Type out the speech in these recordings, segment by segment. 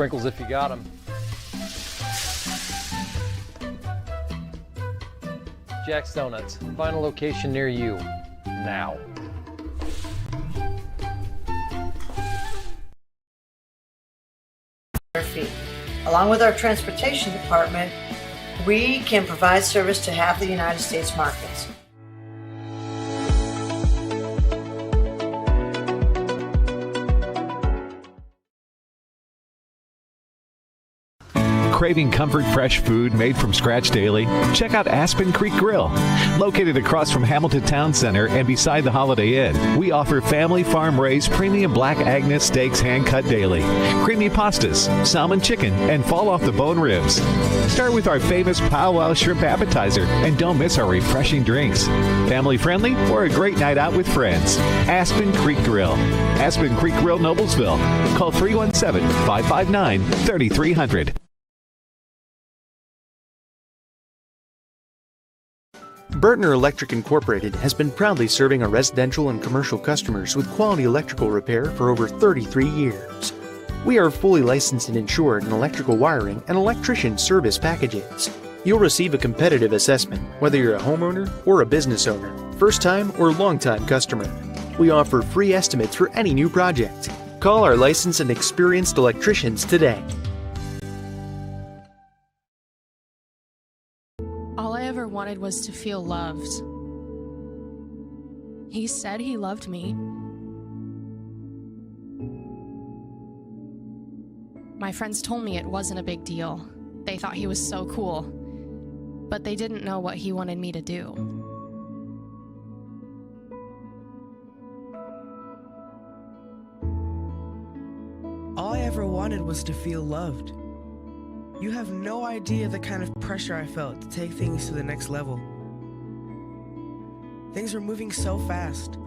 sprinkles if you got them. Jack's Donuts, find a location near you, now. Along with our transportation department, we can provide service to half the United States markets. Craving comfort fresh food made from scratch daily? Check out Aspen Creek Grill. Located across from Hamilton Town Center and beside the Holiday Inn, we offer family farm-raised premium Black Agnes steaks hand-cut daily, creamy pastas, salmon chicken, and fall-off-the-bone ribs. Start with our famous powwow shrimp appetizer and don't miss our refreshing drinks. Family-friendly or a great night out with friends. Aspen Creek Grill. Aspen Creek Grill, Noblesville. Call 317-559-3300. Burtner Electric Incorporated has been proudly serving our residential and commercial customers with quality electrical repair for over 33 years. We are fully licensed and insured in electrical wiring and electrician service packages. You'll receive a competitive assessment whether you're a homeowner or a business owner, first-time or long-time customer. We offer free estimates for any new project. Call our licensed and experienced electricians today. All I ever wanted was to feel loved. He said he loved me. My friends told me it wasn't a big deal. They thought he was so cool, but they didn't know what he wanted me to do. All I ever wanted was to feel loved. You have no idea the kind of pressure I felt to take things to the next level. Things were moving so fast.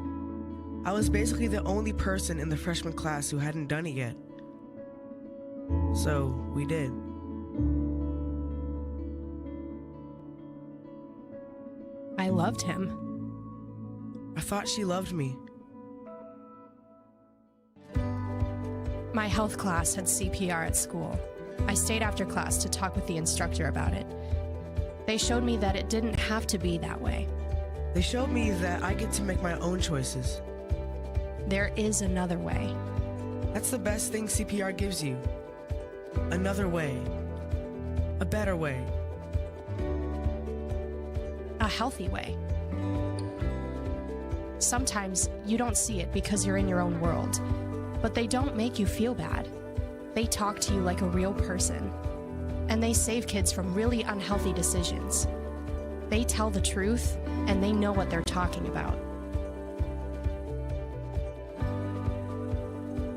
I was basically the only person in the freshman class who hadn't done it yet. So, we did. I loved him. I thought she loved me. My health class had CPR at school. I stayed after class to talk with the instructor about it. They showed me that it didn't have to be that way. They showed me that I get to make my own choices. There is another way. That's the best thing CPR gives you. Another way. A better way. A healthy way. Sometimes you don't see it because you're in your own world, but they don't make you feel bad. They talk to you like a real person, and they save kids from really unhealthy decisions. They tell the truth, and they know what they're talking about.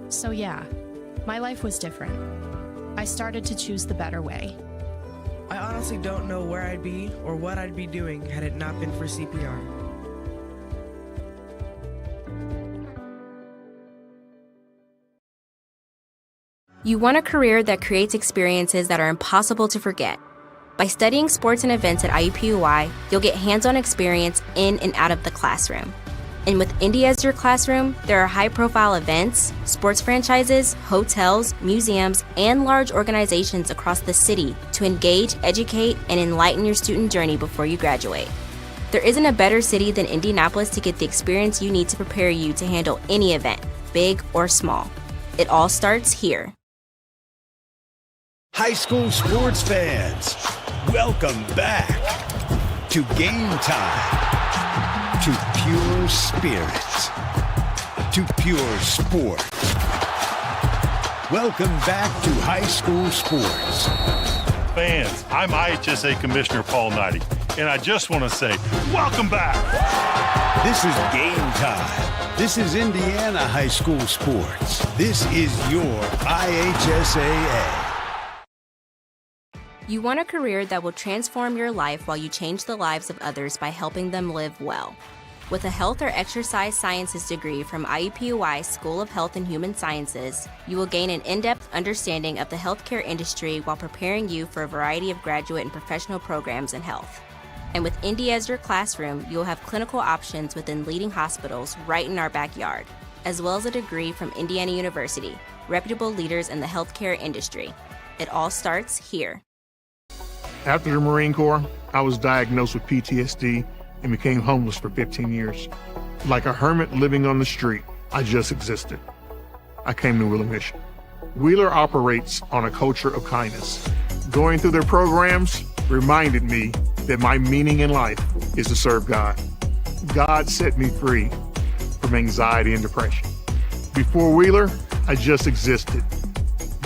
So yeah, my life was different. I started to choose the better way. I honestly don't know where I'd be or what I'd be doing had it not been for CPR. You want a career that creates experiences that are impossible to forget. By studying sports and events at IUPUI, you'll get hands-on experience in and out of the classroom. And with Indy as your classroom, there are high-profile events, sports franchises, hotels, museums, and large organizations across the city to engage, educate, and enlighten your student journey before you graduate. There isn't a better city than Indianapolis to get the experience you need to prepare you to handle any event, big or small. It all starts here. High school sports fans, welcome back to Game Time, to pure spirits, to pure sport. Welcome back to high school sports. Fans, I'm IHSA Commissioner Paul Knighty, and I just want to say, welcome back. This is Game Time. This is Indiana high school sports. This is your IHSAA. You want a career that will transform your life while you change the lives of others by helping them live well. With a health or exercise sciences degree from IUPUI School of Health and Human Sciences, you will gain an in-depth understanding of the healthcare industry while preparing you for a variety of graduate and professional programs in health. And with Indy as your classroom, you will have clinical options within leading hospitals right in our backyard, as well as a degree from Indiana University. reputable leaders in the healthcare industry. It all starts here. After the Marine Corps, I was diagnosed with PTSD and became homeless for 15 years. Like a hermit living on the street, I just existed. I came to Wheeler Mission. Wheeler operates on a culture of kindness. Going through their programs reminded me that my meaning in life is to serve God. God set me free from anxiety and depression. Before Wheeler, I just existed,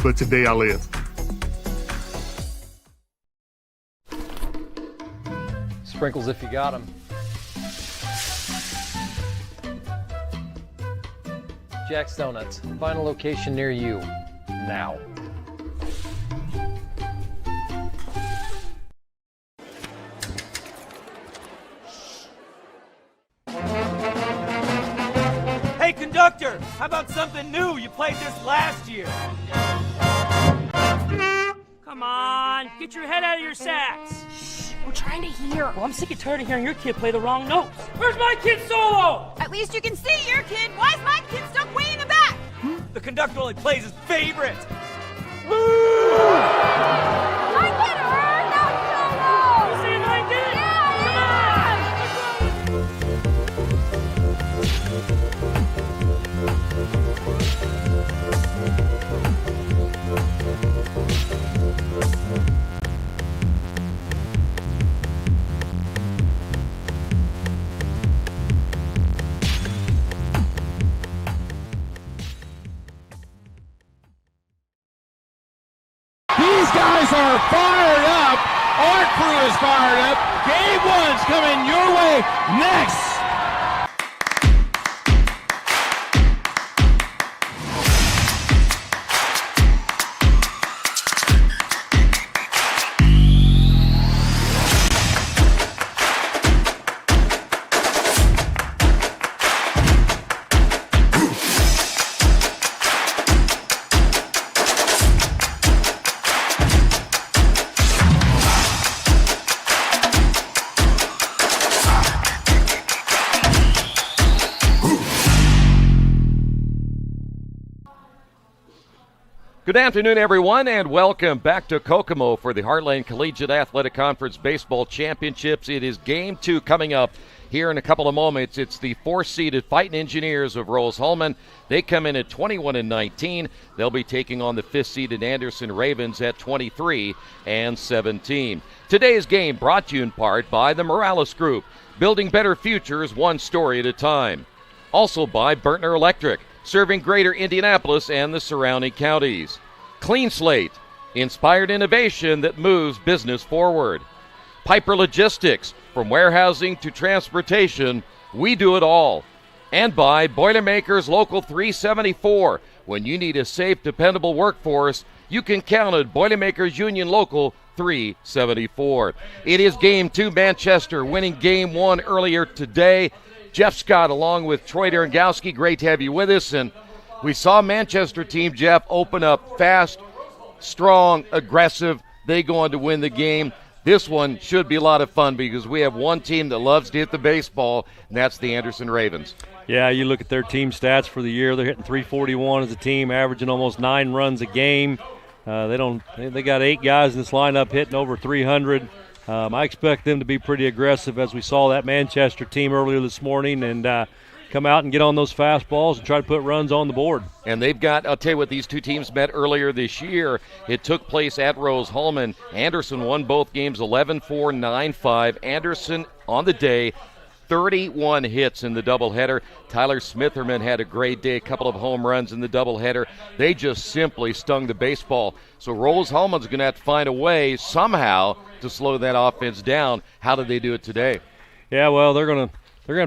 but today I live. Sprinkles if you got them. Jack's Donuts. Find a location near you now. Hey, conductor, how about something new? You played this last year. Come on, get your head out of your sacks. We're trying to hear. Well, I'm sick and tired of hearing your kid play the wrong notes. Where's my kid's solo? At least you can see your kid. Why is my kid stuck way in the back? The conductor only plays his favorite. My kid heard that solo! You see my kid? These guys are fired up. Our crew is fired up. Game one's coming your way next. Good afternoon, everyone, and welcome back to Kokomo for the Heartland Collegiate Athletic Conference Baseball Championships. It is Game 2 coming up here in a couple of moments. It's the 4-seeded Fighting Engineers of Rose-Hulman. They come in at 21-19. They'll be taking on the 5th-seeded Anderson Ravens at 23-17. Today's game brought to you in part by the Morales Group, building better futures one story at a time. Also by Burtner Electric, serving greater Indianapolis and the surrounding counties. Clean Slate, inspired innovation that moves business forward. Piper Logistics, from warehousing to transportation, we do it all. And by Boilermakers Local 374, when you need a safe, dependable workforce, you can count on Boilermakers Union Local 374. It is Game 2, Manchester winning Game 1 earlier today. Jeff Scott along with Troy Derengowski, great to have you with us. And we saw Manchester team, Jeff, open up fast, strong, aggressive. They go on to win the game. This one should be a lot of fun because we have one team that loves to hit the baseball, and that's the Anderson Ravens. Yeah, you look at their team stats for the year. They're hitting .341 as a team, averaging almost 9 runs a game. They got 8 guys in this lineup hitting over 300. I expect them to be pretty aggressive, as we saw that Manchester team earlier this morning, and come out and get on those fastballs and try to put runs on the board. And they've got, I'll tell you what, these two teams met earlier this year. It took place at Rose-Hulman. Anderson won both games 11-4, 9-5. Anderson on the day, 31 hits in the doubleheader. Tyler Smitherman had a great day, a couple of home runs in the doubleheader. They just simply stung the baseball. So Rose-Hulman's going to have to find a way somehow to slow that offense down. How did they do it today? Yeah, well, they're going to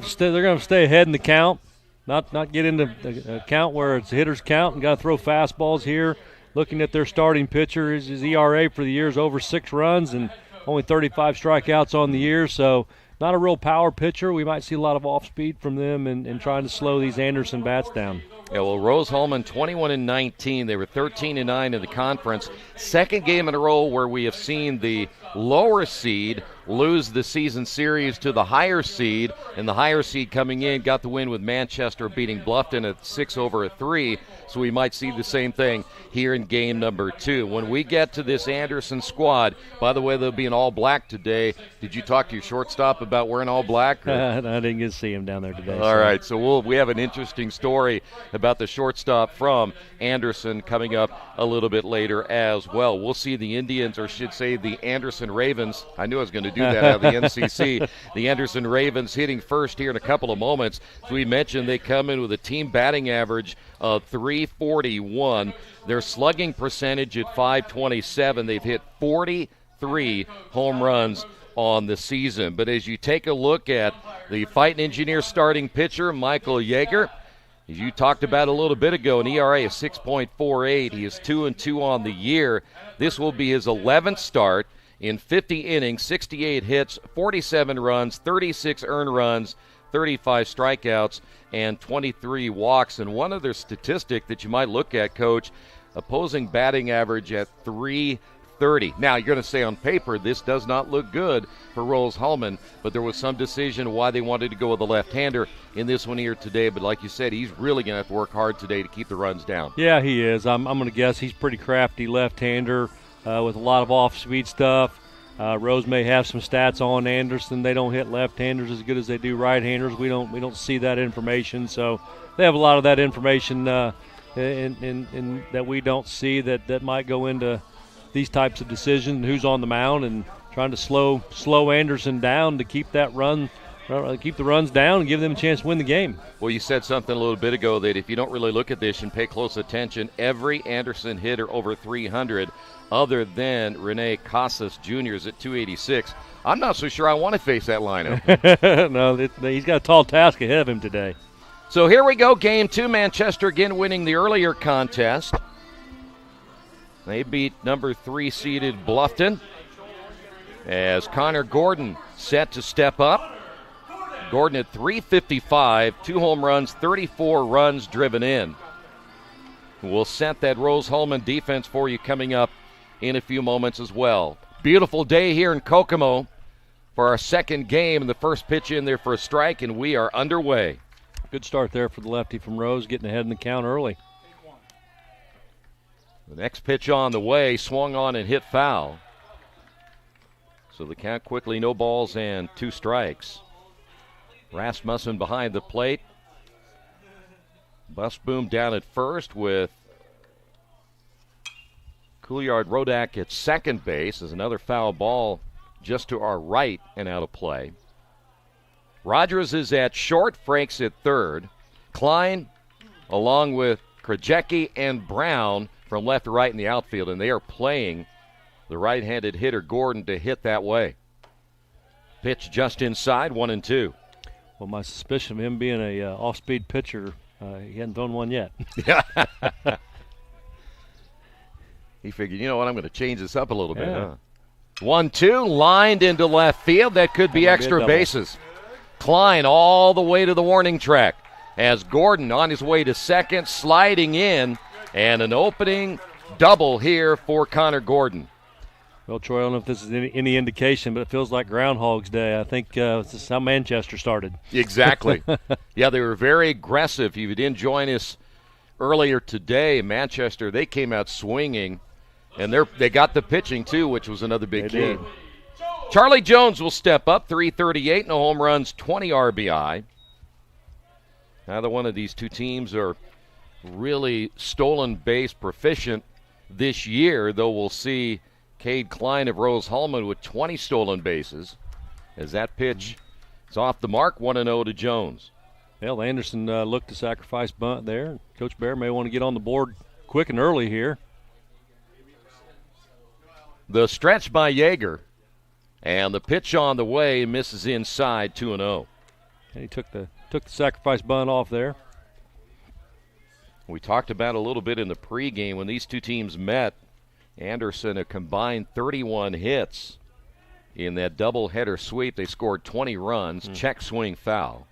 stay ahead in the count, not get into a count where it's hitters count and got to throw fastballs here. Looking at their starting pitcher, his ERA for the year is over 6 runs and only 35 strikeouts on the year, so not a real power pitcher. We might see a lot of off-speed from them and trying to slow these Anderson bats down. Yeah, well, Rose-Hulman 21-19. They were 13-9 in the conference. Second game in a row where we have seen the lower seed lose the season series to the higher seed, and the higher seed coming in got the win with Manchester beating Bluffton at 6-3. So we might see the same thing here in game number 2. When we get to this Anderson squad, by the way, they'll be in all black today. Did you talk to your shortstop about wearing all black? I didn't get to see him down there today. All right, so we have an interesting story about the shortstop from Anderson coming up a little bit later as well. We'll see the Indians, or should say the Anderson Ravens. I knew I was going to do that out of the NCC. The Anderson Ravens hitting first here in a couple of moments. As we mentioned, they come in with a team batting average of 341. Their slugging percentage at 527. They've hit 43 home runs on the season. But as you take a look at the Fighting Engineer starting pitcher, Michael Yeager, as you talked about a little bit ago, an ERA of 6.48. He is 2-2 on the year. This will be his 11th start in 50 innings, 68 hits, 47 runs, 36 earned runs, 35 strikeouts, and 23 walks. And one other statistic that you might look at, Coach, opposing batting average at 330. Now, you're going to say on paper, this does not look good for Rose-Hulman, but there was some decision why they wanted to go with the left-hander in this one here today. But like you said, he's really going to have to work hard today to keep the runs down. Yeah, he is. I'm going to guess he's pretty crafty left-hander with a lot of off-speed stuff. Rose may have some stats on Anderson. They don't hit left-handers as good as they do right-handers. We don't see that information, so they have a lot of that information in that we don't see that might go into these types of decisions, who's on the mound, and trying to slow Anderson down to keep the runs down and give them a chance to win the game. Well, you said something a little bit ago that if you don't really look at this and pay close attention, every Anderson hitter over 300 other than Rene Casas Jr. is at 286. I'm not so sure I want to face that lineup. No, he's got a tall task ahead of him today. So here we go, game 2. Manchester again winning the earlier contest. They beat number 3 seeded Bluffton as Connor Gordon set to step up. Gordon at 355, 2 home runs, 34 runs driven in. We'll set that Rose-Hulman defense for you coming up in a few moments as well. Beautiful day here in Kokomo for our second game, and the first pitch in there for a strike, and we are underway. Good start there for the lefty from Rose, getting ahead in the count early. The next pitch on the way, swung on and hit foul. So the count quickly, no balls and 2 strikes. Rasmussen behind the plate. Busboom down at first with Couillard-Rodak at second base as another foul ball just to our right and out of play. Rogers is at short, Franks at third. Klein along with Krajecki and Brown from left to right in the outfield, and they are playing the right-handed hitter Gordon to hit that way. Pitch just inside, 1-2. Well, my suspicion of him being a off-speed pitcher, he hadn't thrown one yet. He figured, you know what, I'm going to change this up a little bit. Huh? 1-2, lined into left field. That could be extra bases. Klein all the way to the warning track as Gordon on his way to second, sliding in, and an opening double here for Connor Gordon. Well, Troy, I don't know if this is any indication, but it feels like Groundhog's Day. I think this is how Manchester started. Exactly. Yeah, they were very aggressive. If you didn't join us earlier today, Manchester, they came out swinging, and they got the pitching too, which was another big key. Charlie Jones will step up, 338, no home runs, 20 RBI. Neither one of these two teams are really stolen base proficient this year, though we'll see Cade Klein of Rose-Hulman with 20 stolen bases as that pitch is off the mark, 1-0 to Jones. Well, Anderson looked to sacrifice bunt there. Coach Bear may want to get on the board quick and early here. The stretch by Yeager, and the pitch on the way misses inside, 2-0. And he took the sacrifice bunt off there. We talked about a little bit in the pregame when these two teams met. Anderson a combined 31 hits in that doubleheader sweep. They scored 20 runs, check swing foul.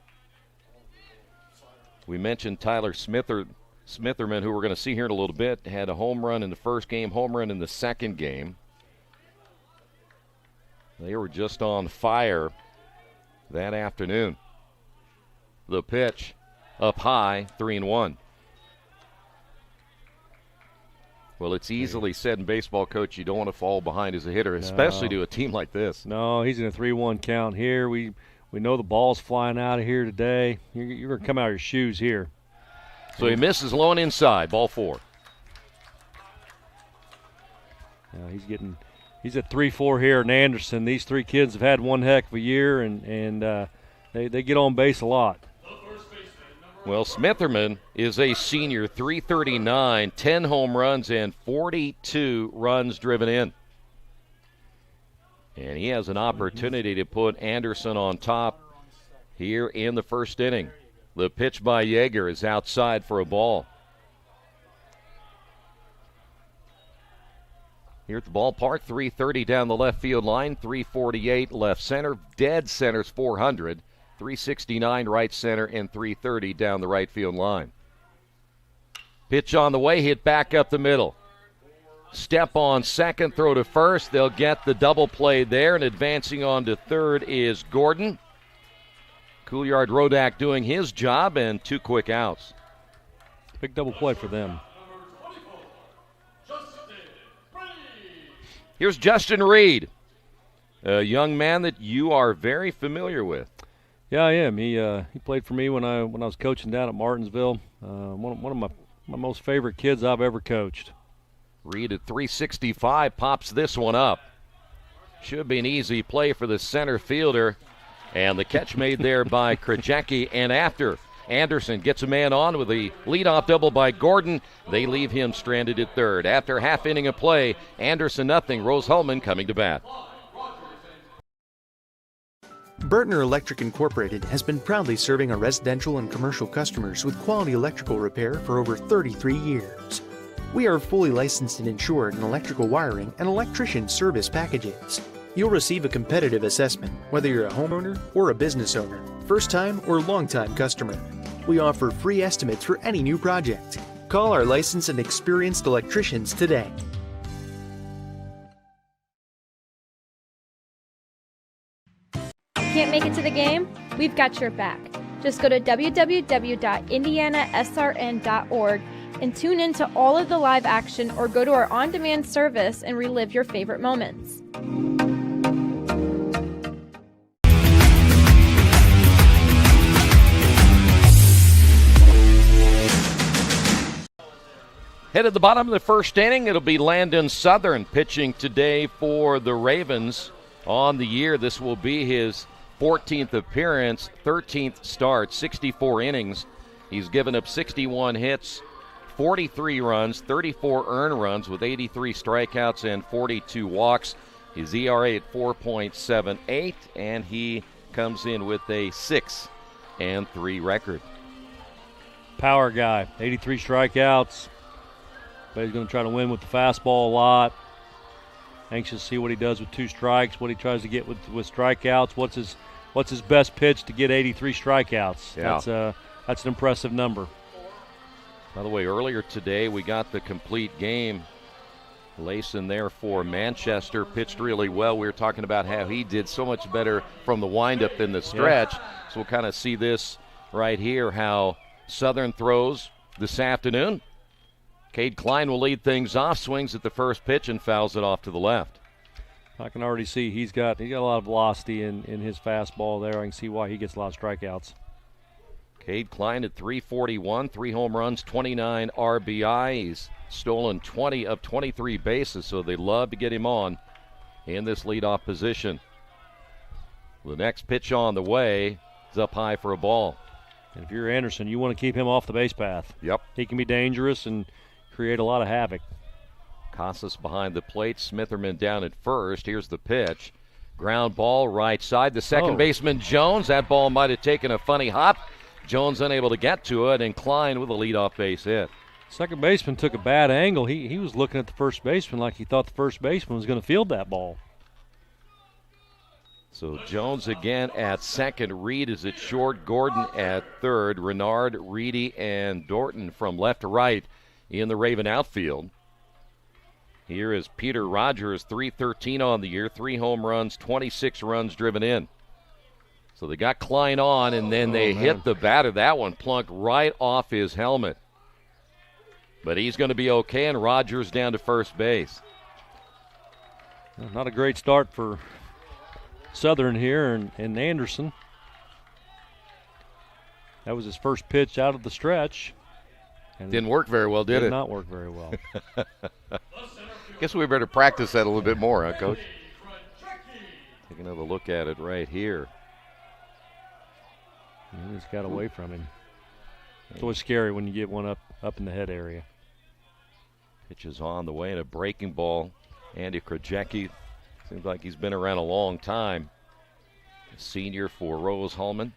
We mentioned Tyler Smither Smitherman, who we're going to see here in a little bit, had a home run in the first game, home run in the second game. They were just on fire that afternoon. The pitch up high, 3-1. Well, it's easily said in baseball, Coach, you don't want to fall behind as a hitter, especially to a team like this. No, he's in a 3-1 count here. We know the ball's flying out of here today. You're going to come out of your shoes here. So he misses low and inside, ball 4. He's at 3-4 here in Anderson. These three kids have had one heck of a year, and they get on base a lot. Well, Smitherman is a senior, 339, 10 home runs, and 42 runs driven in. And he has an opportunity to put Anderson on top here in the first inning. The pitch by Yeager is outside for a ball. Here at the ballpark, 330 down the left field line, 348 left center. Dead center's 400, 369 right center, and 330 down the right field line. Pitch on the way, hit back up the middle. Step on second, throw to first. They'll get the double play there, and advancing on to third is Gordon. Couillard Rodak doing his job, and 2 quick outs. Big double play for them. Here's Justin Reed, a young man that you are very familiar with. Yeah, I am. He played for me when I was coaching down at Martinsville. One of my most favorite kids I've ever coached. Reed at 365 pops this one up. Should be an easy play for the center fielder. And the catch made there by Krajewski. And after Anderson gets a man on with the leadoff double by Gordon, they leave him stranded at third. After half inning of play, Anderson nothing. Rose-Hulman coming to bat. Burtner Electric Incorporated has been proudly serving our residential and commercial customers with quality electrical repair for over 33 years. We are fully licensed and insured in electrical wiring and electrician service packages. You'll receive a competitive assessment, whether you're a homeowner or a business owner, first-time or long-time customer. We offer free estimates for any new project. Call our licensed and experienced electricians today. Can't make it to the game? We've got your back. Just go to www.IndianaSRN.org and tune in to all of the live action, or go to our on-demand service and relive your favorite moments. Head at the bottom of the first inning, it'll be Landon Southern pitching today for the Ravens. On the year, this will be his 14th appearance, 13th start, 64 innings. He's given up 61 hits, 43 runs, 34 earned runs with 83 strikeouts and 42 walks. His ERA at 4.78, and he comes in with a 6-3 record. Power guy, 83 strikeouts. But he's going to try to win with the fastball a lot. Anxious to see what he does with 2 strikes, what he tries to get with strikeouts. What's his best pitch to get 83 strikeouts? Yeah. That's an impressive number. By the way, earlier today we got the complete game. Layson there for Manchester pitched really well. We were talking about how he did so much better from the windup than the stretch. Yeah. So we'll kind of see this right here, how Southern throws this afternoon. Cade Klein will lead things off, swings at the first pitch and fouls it off to the left. I can already see he's got a lot of velocity in his fastball there. I can see why he gets a lot of strikeouts. Cade Klein at 341, 3 home runs, 29 RBI. He's stolen 20 of 23 bases, so they love to get him on in this leadoff position. The next pitch on the way is up high for a ball. And if you're Anderson, you want to keep him off the base path. Yep. He can be dangerous and create a lot of havoc. Casas behind the plate, Smitherman down at first. Here's the pitch. Ground ball right side. The second baseman, Jones. That ball might have taken a funny hop. Jones unable to get to it, and Klein with a leadoff base hit. Second baseman took a bad angle. He was looking at the first baseman like he thought the first baseman was going to field that ball. So Jones again at second. Reed is at short. Gordon at third. Renard, Reedy, and Dorton from left to right in the Raven outfield. Here is Peter Rogers, .313 on the year, 3 home runs, 26 runs driven in. So they got Klein on, and then they hit the batter. That one plunked right off his helmet. But he's going to be okay, and Rogers down to first base. Not a great start for Southern here, and Anderson. That was his first pitch out of the stretch. And didn't work very well, did it? Did not work very well. Guess we better practice that a little bit more, huh, Coach? Take another look at it right here. He just got away from him. It's always scary when you get one up in the head area. Pitch is on the way, and a breaking ball. Andy Krajewski seems like he's been around a long time. A senior for Rose-Hulman.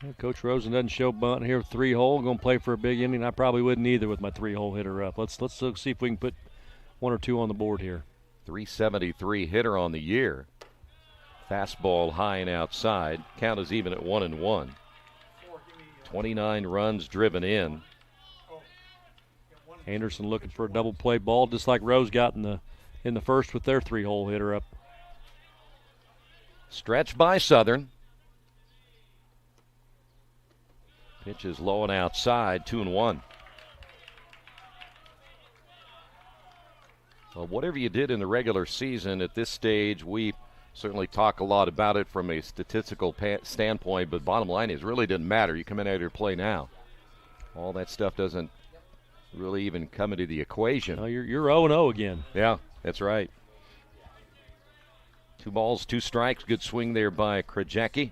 Well, Coach Rosen doesn't show bunt here. 3-hole, going to play for a big inning. I probably wouldn't either with my 3-hole hitter up. Let's see if we can put 1 or 2 on the board here. .373 hitter on the year. Fastball high and outside. Count is even at 1-1. 29 runs driven in. Anderson looking for a double play ball, just like Rose got in the first with their 3-hole hitter up. Stretch by Southern. Pitch is low and outside, 2-1. Well, whatever you did in the regular season, at this stage, we certainly talk a lot about it from a statistical standpoint, but bottom line is, it really didn't matter. You come in out here to play now. All that stuff doesn't really even come into the equation. No, you're 0-0 again. Yeah, that's right. 2 balls, 2 strikes. Good swing there by Krajewski.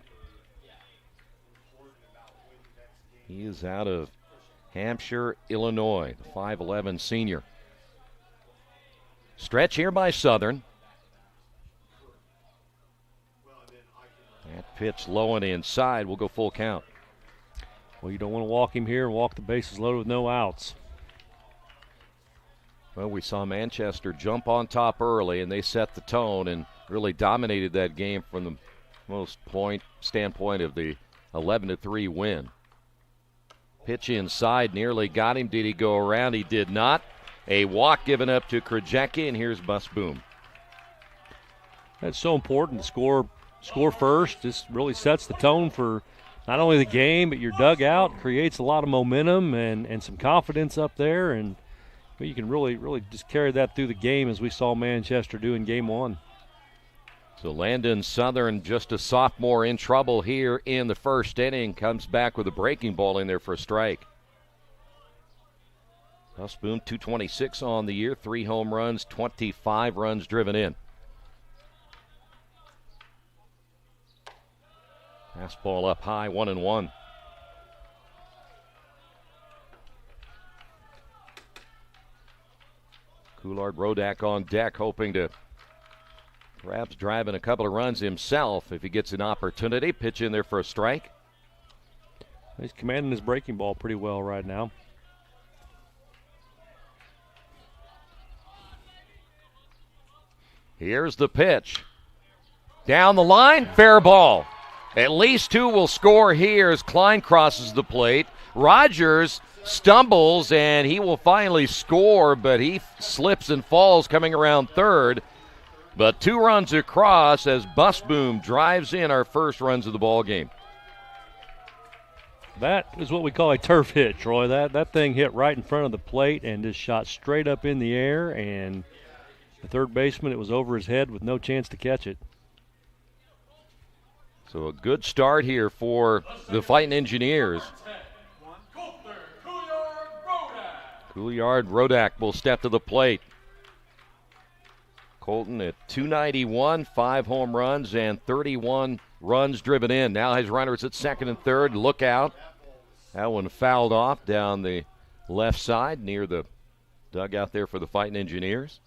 He is out of Hampshire, Illinois, the 5'11 senior. Stretch here by Southern. That pitch low and inside. We'll go full count. Well, you don't want to walk him here and walk the bases loaded with no outs. Well, we saw Manchester jump on top early, and they set the tone and really dominated that game from the most standpoint of the 11-3 win. Pitch inside, nearly got him. Did he go around? He did not. A walk given up to Krajewski, and here's Bus Boom. That's so important to score first. This really sets the tone for not only the game, but your dugout. Creates a lot of momentum and some confidence up there, and you can really just carry that through the game, as we saw Manchester do in Game 1. So Landon Southern, just a sophomore, in trouble here in the first inning, comes back with a breaking ball in there for a strike. Boom, 226 on the year, 3 home runs, 25 runs driven in. Fastball up high, 1-1. Coulard Rodak on deck, hoping to perhaps driving a couple of runs himself if he gets an opportunity. Pitch in there for a strike. He's commanding his breaking ball pretty well right now. Here's the pitch. Down the line, fair ball. At least 2 will score here as Klein crosses the plate. Rogers stumbles, and he will finally score, but he slips and falls coming around third. But 2 runs across as Bus Boom drives in our first runs of the ball game. That is what we call a turf hit, Troy. That thing hit right in front of the plate and just shot straight up in the air, and the third baseman, it was over his head with no chance to catch it. So a good start here for the Fighting Engineers. Coulard Rodak will step to the plate. Colton at 291, 5 home runs and 31 runs driven in. Now has runners at second and third. Look out. That one fouled off down the left side near the dugout there for the Fighting Engineers.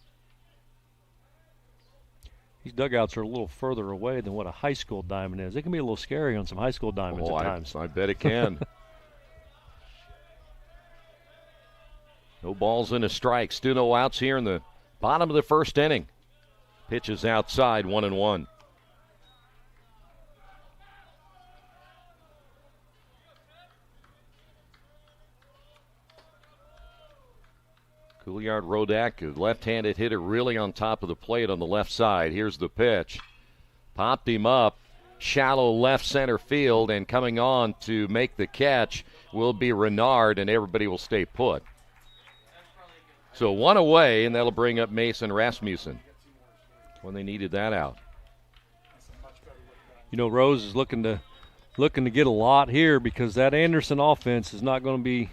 These dugouts are a little further away than what a high school diamond is. It can be a little scary on some high school diamonds at times. I bet it can. No balls and a strike. Still no outs here in the bottom of the first inning. Pitch is outside, 1-1. Juilliard Rodak, a left-handed hitter, really on top of the plate on the left side. Here's the pitch. Popped him up, shallow left center field, and coming on to make the catch will be Renard, and everybody will stay put. So one away, and that'll bring up Mason Rasmussen when they needed that out. You know, Rose is looking to get a lot here because that Anderson offense is not going to be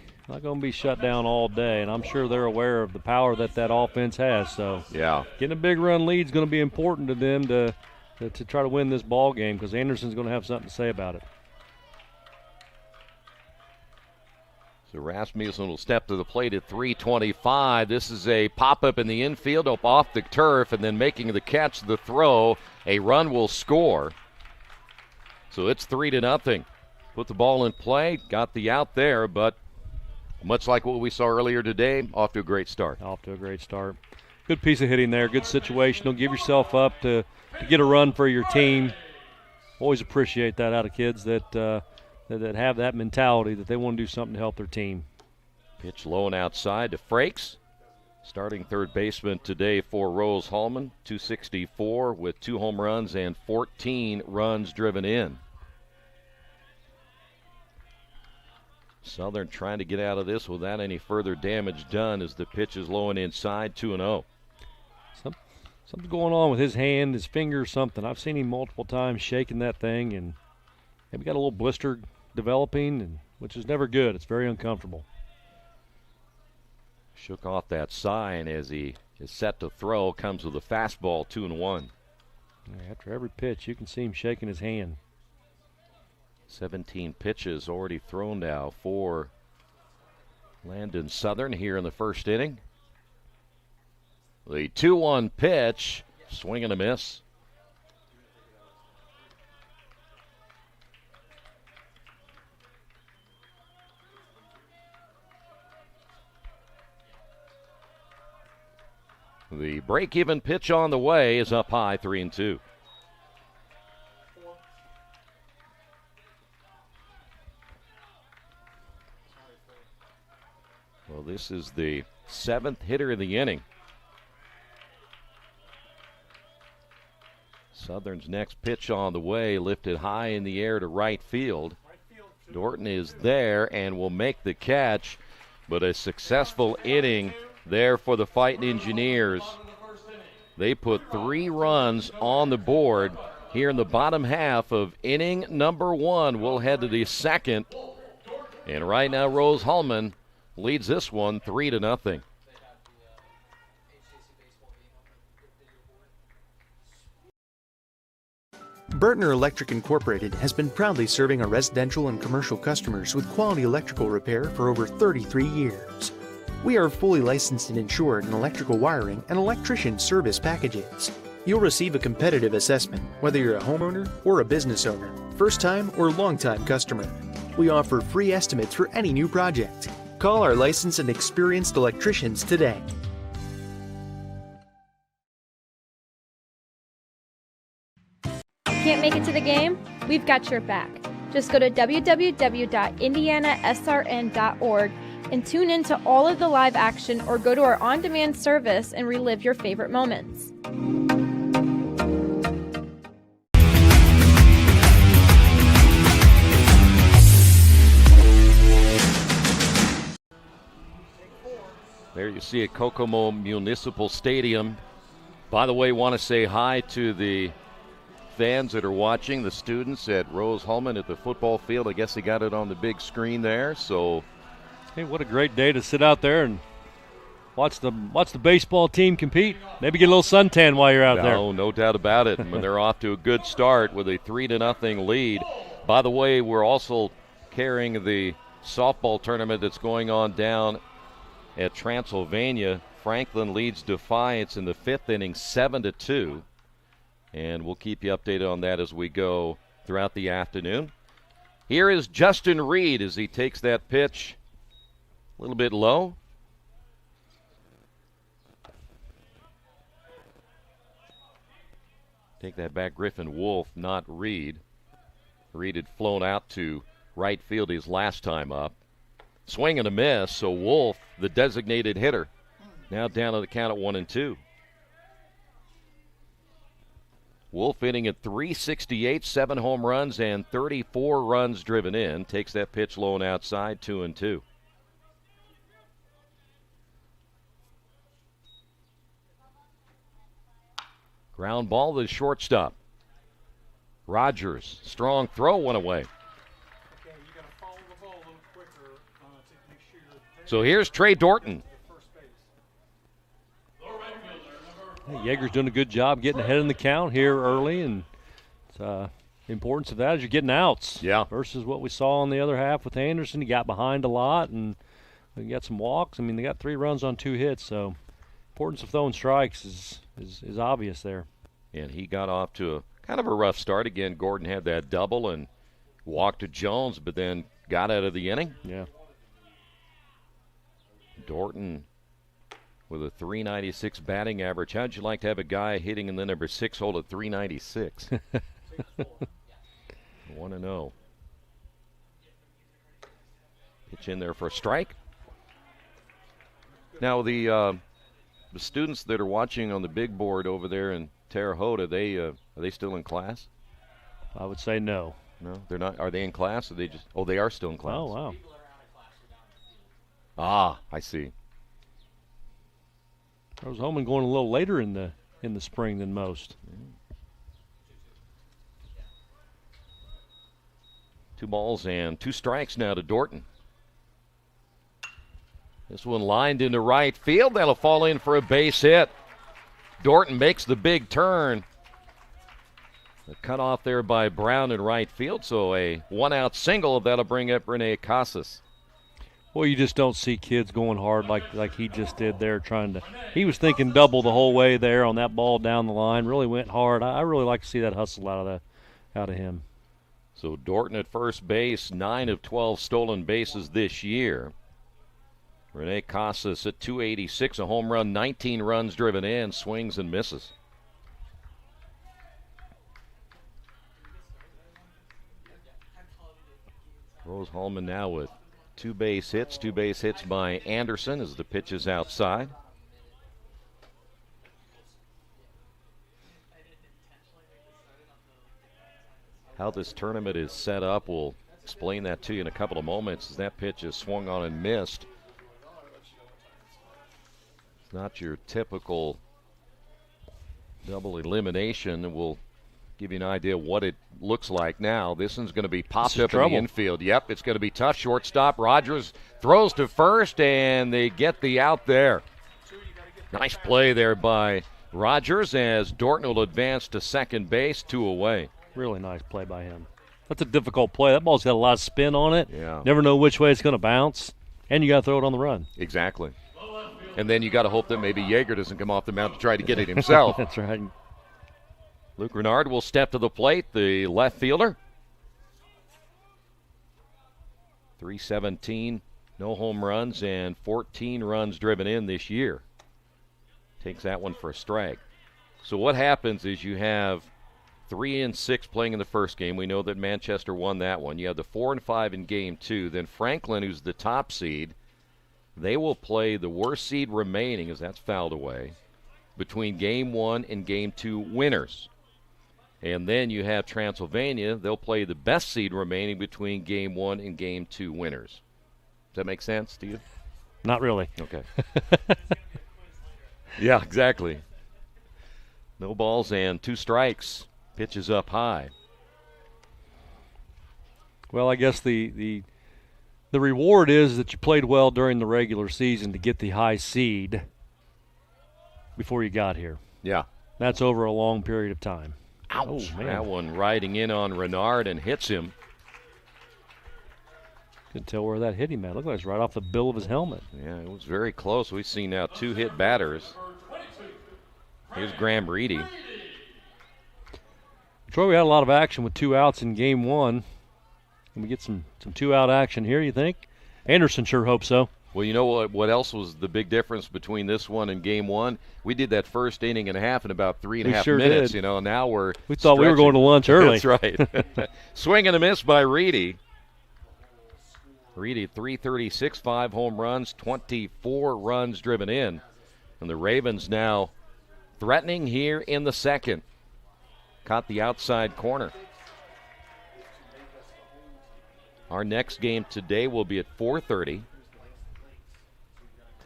shut down all day, and I'm sure they're aware of the power that offense has. So yeah, getting a big run lead is going to be important to them to try to win this ball game because Anderson's going to have something to say about it. So Rasmussen will step to the plate at 3:25. This is a pop-up in the infield, up off the turf, and then making the catch, the throw. A run will score. So it's 3-0. Put the ball in play, got the out there, but much like what we saw earlier today, off to a great start. Off to a great start. Good piece of hitting there, good situational. Give yourself up to get a run for your team. Always appreciate that out of kids that have that mentality that they want to do something to help their team. Pitch low and outside to Frakes. Starting third baseman today for Rose-Hulman, 264 with 2 home runs and 14 runs driven in. Southern trying to get out of this without any further damage done as the pitch is low and inside, 2-0. Something going on with his hand, his finger, something. I've seen him multiple times shaking that thing, and maybe got a little blister developing, which is never good. It's very uncomfortable. Shook off that sign as he is set to throw. Comes with a fastball, 2-1. After every pitch, you can see him shaking his hand. 17 pitches already thrown now for Landon Southern here in the first inning. The 2-1 pitch, swing and a miss. The break-even pitch on the way is up high, 3-2. Well, this is the 7th hitter of the inning. Southern's next pitch on the way, lifted high in the air to right field. Dorton is there and will make the catch, but a successful inning there for the Fighting Engineers. They put 3 runs on the board here in the bottom half of inning number 1. We'll head to the second. And right now, Rose-Hulman leads this one 3-0. Bertner Electric Incorporated has been proudly serving our residential and commercial customers with quality electrical repair for over 33 years. We are fully licensed and insured in electrical wiring and electrician service packages. You'll receive a competitive assessment, whether you're a homeowner or a business owner, first-time or long-time customer. We offer free estimates for any new project. Call our licensed and experienced electricians today. Can't make it to the game? We've got your back. Just go to www.IndianaSRN.org and tune in to all of the live action or go to our on-demand service and relive your favorite moments. There you see at Kokomo Municipal Stadium. By the way, want to say hi to the fans that are watching, the students at Rose-Hulman at the football field. I guess they got it on the big screen there. So, hey, what a great day to sit out there and watch the baseball team compete. Maybe get a little suntan while you're out there. No doubt about it. And they're off to a good start with a 3-0 lead. By the way, we're also carrying the softball tournament that's going on down at Transylvania. Franklin leads Defiance in the 5th inning, 7-2. And we'll keep you updated on that as we go throughout the afternoon. Here is Justin Reed as he takes that pitch a little bit low. Take that back, Griffin Wolf, not Reed. Reed had flown out to right field his last time up. Swing and a miss, so Wolf, the designated hitter, Now down to the count at 1-2. Wolf hitting at .368, 7 home runs and 34 runs driven in. Takes that pitch low and outside, 2-2. Ground ball to the shortstop. Rogers, strong throw, one away. So here's Trey Dorton. Yeager's doing a good job getting ahead in the count here early, and the importance of that is you're getting outs. Yeah. Versus what we saw in the other half with Anderson. He got behind a lot and they got some walks. I mean, they got 3 runs on 2 hits, so importance of throwing strikes is obvious there. And he got off to a kind of a rough start. Again, Gordon had that double and walked to Jones, but then got out of the inning. Yeah. Dorton with a .396 batting average. How'd you like to have a guy hitting in the number 6 hole at .396? 1-0. Pitch in there for a strike. Now the students that are watching on the big board over there in Terre Haute, are they still in class? I would say no. No, they're not. Are they in class? Or they just? Oh, they are still in class. Oh, wow. Ah, I see. Rose-Hulman going a little later in the spring than most. 2 balls and 2 strikes now to Dorton. This one lined into right field. That'll fall in for a base hit. Dorton makes the big turn. The cutoff there by Brown in right field, so a 1-out single. That'll bring up Rene Casas. Well, you just don't see kids going hard like he just did there, he was thinking double the whole way there on that ball down the line. Really went hard. I really like to see that hustle out of him. So Dorton at first base, 9 of 12 stolen bases this year. Rene Casas at .286, a home run, 19 runs driven in, swings and misses. Rose-Hulman now with 2 base hits by Anderson as the pitch is outside. How this tournament is set up, we'll explain that to you in a couple of moments as that pitch is swung on and missed. It's not your typical double elimination. We'll give you an idea what it looks like now. This one's going to be popped up in the infield. Yep, it's going to be tough. Shortstop Rogers throws to first, and they get the out there. Nice play there by Rogers as Dorton will advance to second base, 2 away. Really nice play by him. That's a difficult play. That ball's got a lot of spin on it. Yeah. Never know which way it's going to bounce, and you got to throw it on the run. Exactly. And then you got to hope that maybe Yeager doesn't come off the mound to try to get it himself. That's right. Luke Renard will step to the plate, the left fielder. .317, no home runs, and 14 runs driven in this year. Takes that one for a strike. So what happens is you have 3 and 6 playing in the first game. We know that Manchester won that one. You have the 4 and 5 in game 2. Then Franklin, who's the top seed, they will play the worst seed remaining, as that's fouled away, between game 1 and game 2 winners. And then you have Transylvania. They'll play the best seed remaining between game 1 and game 2 winners. Does that make sense to you? Not really. Okay. Yeah, exactly. No balls and 2 strikes. Pitches up high. Well, I guess the reward is that you played well during the regular season to get the high seed before you got here. Yeah. That's over a long period of time. Ouch. Oh, man. That one riding in on Renard and hits him. Couldn't tell where that hit him at. Looked like it was right off the bill of his helmet. Yeah, it was very close. We've seen now 2 hit batters. Here's Graham Reedy. Troy, we had a lot of action with 2 outs in game 1. Can we get some 2-out action here, you think? Anderson sure hopes so. Well, you know what else was the big difference between this one and game 1? We did that first inning and a half in about 3.5 minutes. Did. You know, now we thought stretching. We were going to lunch early. That's right. Swing and a miss by Reedy. Reedy, .336, 5 home runs, 24 runs driven in. And the Ravens now threatening here in the second. Caught the outside corner. Our next game today will be at 4:30.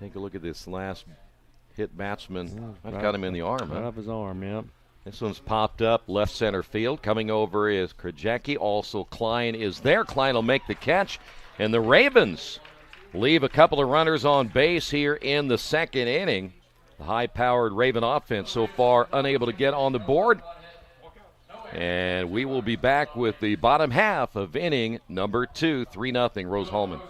Take a look at this last hit batsman. I've got him in the arm. Right up his arm, yeah. This one's popped up left center field. Coming over is Krajewski. Also, Klein is there. Klein will make the catch. And the Ravens leave a couple of runners on base here in the second inning. The high-powered Raven offense so far unable to get on the board. And we will be back with the bottom half of inning number 2, 3-0, Rose-Hulman.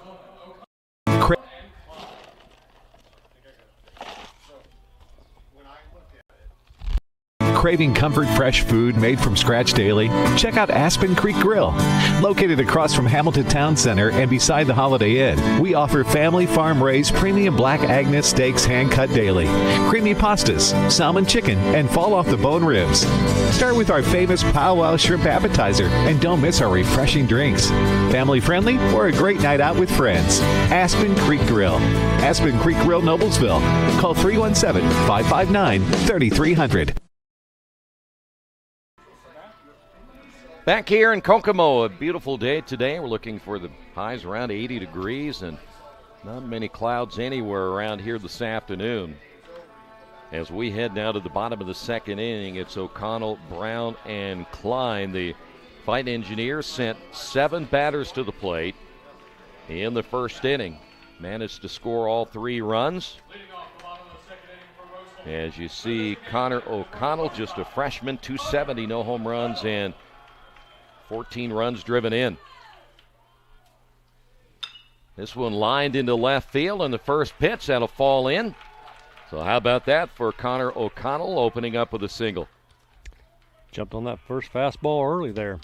Craving comfort fresh food made from scratch daily? Check out Aspen Creek Grill. Located across from Hamilton Town Center and beside the Holiday Inn, we offer family farm-raised premium black Agnes steaks hand-cut daily, creamy pastas, salmon chicken, and fall-off-the-bone ribs. Start with our famous powwow shrimp appetizer, and don't miss our refreshing drinks. Family-friendly or a great night out with friends. Aspen Creek Grill. Aspen Creek Grill, Noblesville. Call 317-559-3300. Back here in Kokomo, a beautiful day today. We're looking for the highs around 80 degrees and not many clouds anywhere around here this afternoon. As we head now to the bottom of the second inning, it's O'Connell, Brown, and Klein. The Fight Engineers sent 7 batters to the plate in the first inning. Managed to score all 3 runs. As you see, Connor O'Connell, just a freshman, 270, no home runs, and 14 runs driven in. This one lined into left field, and the first pitch, that'll fall in. So how about that for Connor O'Connell, opening up with a single. Jumped on that first fastball early there.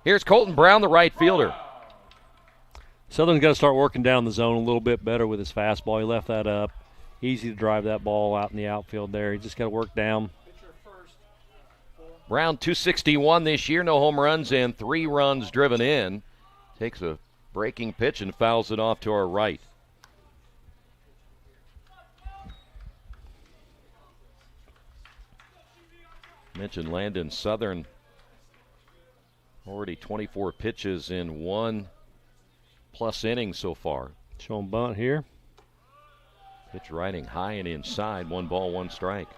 Here's Colton Brown, the right fielder. Southern's got to start working down the zone a little bit better with his fastball. He left that up. Easy to drive that ball out in the outfield there. He just got to work down. Brown 261 this year, no home runs and 3 runs driven in. Takes a breaking pitch and fouls it off to our right. Mentioned Landon Southern. Already 24 pitches in 1+ innings so far. Showing bunt here. Pitch riding high and inside. 1 ball, 1 strike.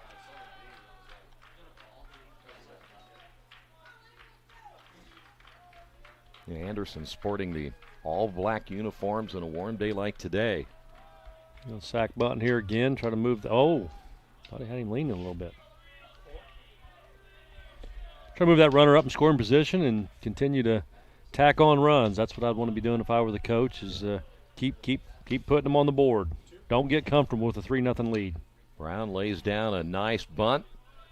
Anderson sporting the all-black uniforms on a warm day like today. Sack button here again. Try to move the. Oh, thought he had him leaning a little bit. Try to move that runner up in scoring position and continue to tack on runs. That's what I'd want to be doing if I were the coach. Is keep putting them on the board. Don't get comfortable with a 3-0 lead. Brown lays down a nice bunt.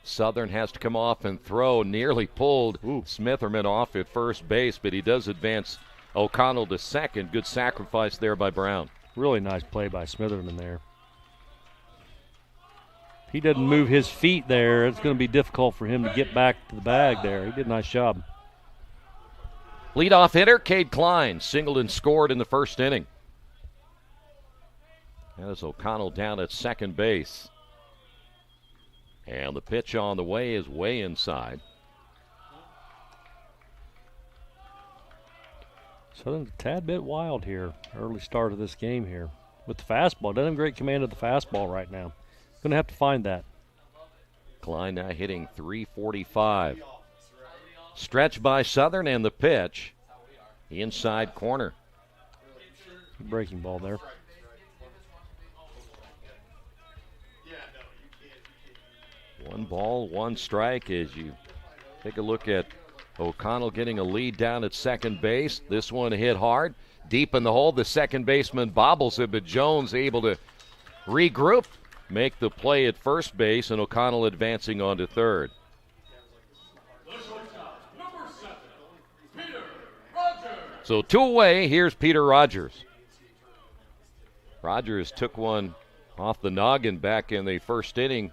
Southern has to come off and throw. Nearly pulled Smitherman off at first base, but he does advance O'Connell to second. Good sacrifice there by Brown. Really nice play by Smitherman there. If he doesn't move his feet there, it's going to be difficult for him to get back to the bag there. He did a nice job. Leadoff hitter, Cade Klein, singled and scored in the first inning. That is O'Connell down at second base. And the pitch on the way is way inside. Southern's a tad bit wild here, early start of this game here. With the fastball, doesn't have great command of the fastball right now. Going to have to find that. Klein now hitting .345. Stretch by Southern and the pitch. Inside corner. Breaking ball there. One ball, 1 strike as you take a look at O'Connell getting a lead down at second base. This one hit hard, deep in the hole. The second baseman bobbles it, but Jones able to regroup, make the play at first base, and O'Connell advancing on to third. So 2 away, here's Peter Rogers. Rogers took one off the noggin back in the first inning.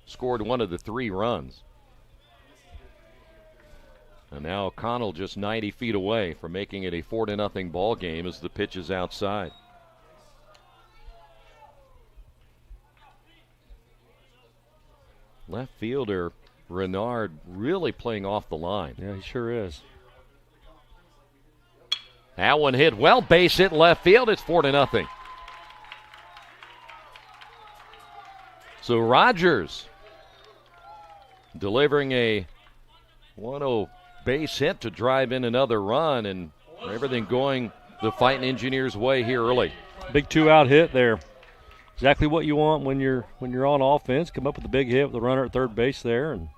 Scored one of the 3 runs. And now O'Connell just 90 feet away from making it a 4-0 ball game as the pitch is outside. left fielder Renard really playing off the line. Yeah, he sure is. That one hit well, base hit left field. It's 4-0. So Rogers delivering a 1-0 base hit to drive in another run, and everything going the Fighting Engineers' way here early. Big 2-out hit there. Exactly what you want when you're on offense. Come up with a big hit with the runner at third base there, and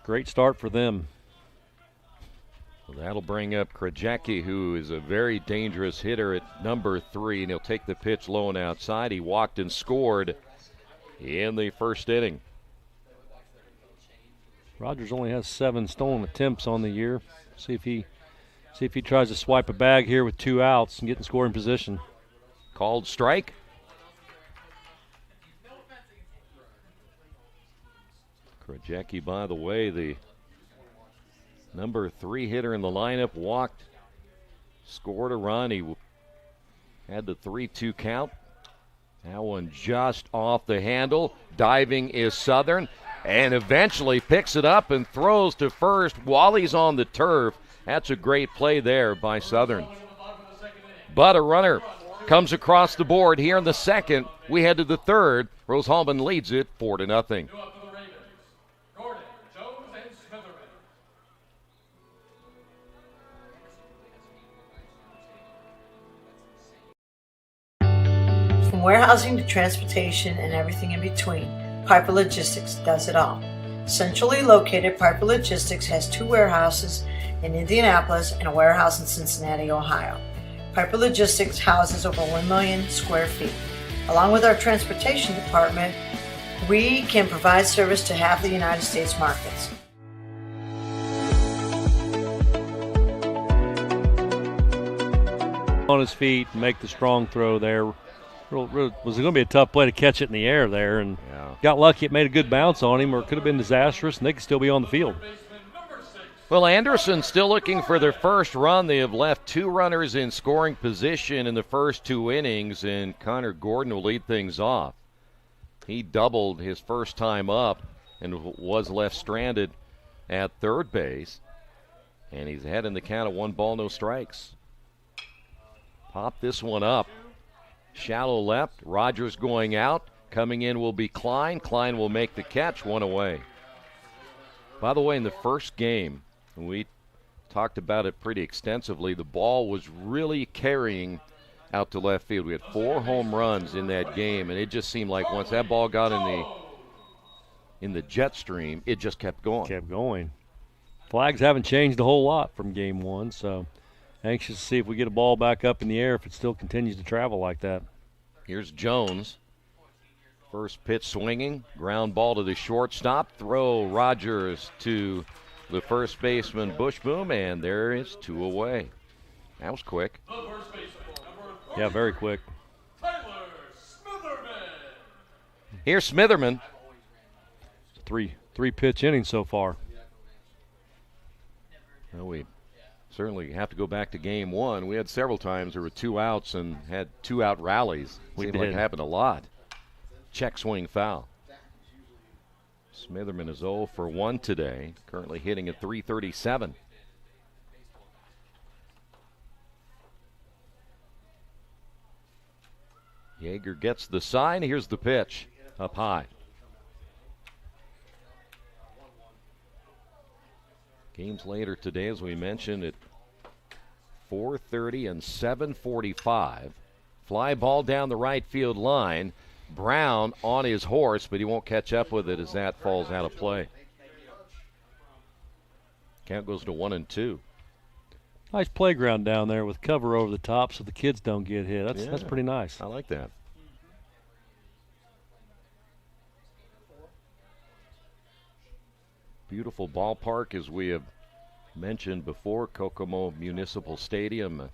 great start for them. Well, that'll bring up Krajewski, who is a very dangerous hitter at number 3, and he'll take the pitch low and outside. He walked and scored in the first inning. Rogers only has 7 stolen attempts on the year. See if he tries to swipe a bag here with 2 outs and get in scoring position. Called strike. Krajewski, by the way, the number 3 hitter in the lineup, walked, scored a run. He had the 3-2 count. That one just off the handle. Diving is Southern, and eventually picks it up and throws to first while he's on the turf. That's a great play there by Southern. But a runner comes across the board here in the second. We head to the third. Rose-Hulman leads it 4-0. From warehousing to transportation and everything in between, Piper Logistics does it all. Centrally located, Piper Logistics has 2 warehouses in Indianapolis and a warehouse in Cincinnati, Ohio. Piper Logistics houses over 1 million square feet. Along with our transportation department, we can provide service to half the United States markets. On his feet, make the strong throw there. Was going to be a tough play to catch it in the air there, and got lucky. It made a good bounce on him, or it could have been disastrous, and they could still be on the field. Well, Anderson still looking for their first run. They have left 2 runners in scoring position in the first 2 innings, and Connor Gordon will lead things off. He doubled his first time up and was left stranded at third base, and he's ahead in the count of 1 ball, no strikes. Pop this one up. Shallow left. Rogers going out. Coming in will be Klein. Klein will make the catch, 1 away. By the way, in the first game, we talked about it pretty extensively, the ball was really carrying out to left field. We had 4 home runs in that game, and it just seemed like once that ball got in the jet stream, it just kept going. Flags haven't changed a whole lot from game 1, so anxious to see if we get a ball back up in the air if it still continues to travel like that. Here's Jones. First pitch swinging. Ground ball to the shortstop. Throw Rogers to the first baseman Bushboom, and there is 2 away. That was quick. Yeah, very quick. Here's Smitherman. 3 pitch inning so far. Well, we certainly have to go back to game 1. We had several times there were 2 outs and had 2-out rallies. Seemed like it happened a lot. Check swing foul. Smitherman is 0 for 1 today, currently hitting at .337. Yeager gets the sign. Here's the pitch up high. Games later today, as we mentioned, at 4:30 and 7:45. Fly ball down the right field line. Brown on his horse, but he won't catch up with it as that falls out of play. Count goes to 1-2. Nice playground down there with cover over the top so the kids don't get hit. That's pretty nice. I like that. Beautiful ballpark, as we have mentioned before, Kokomo Municipal Stadium, a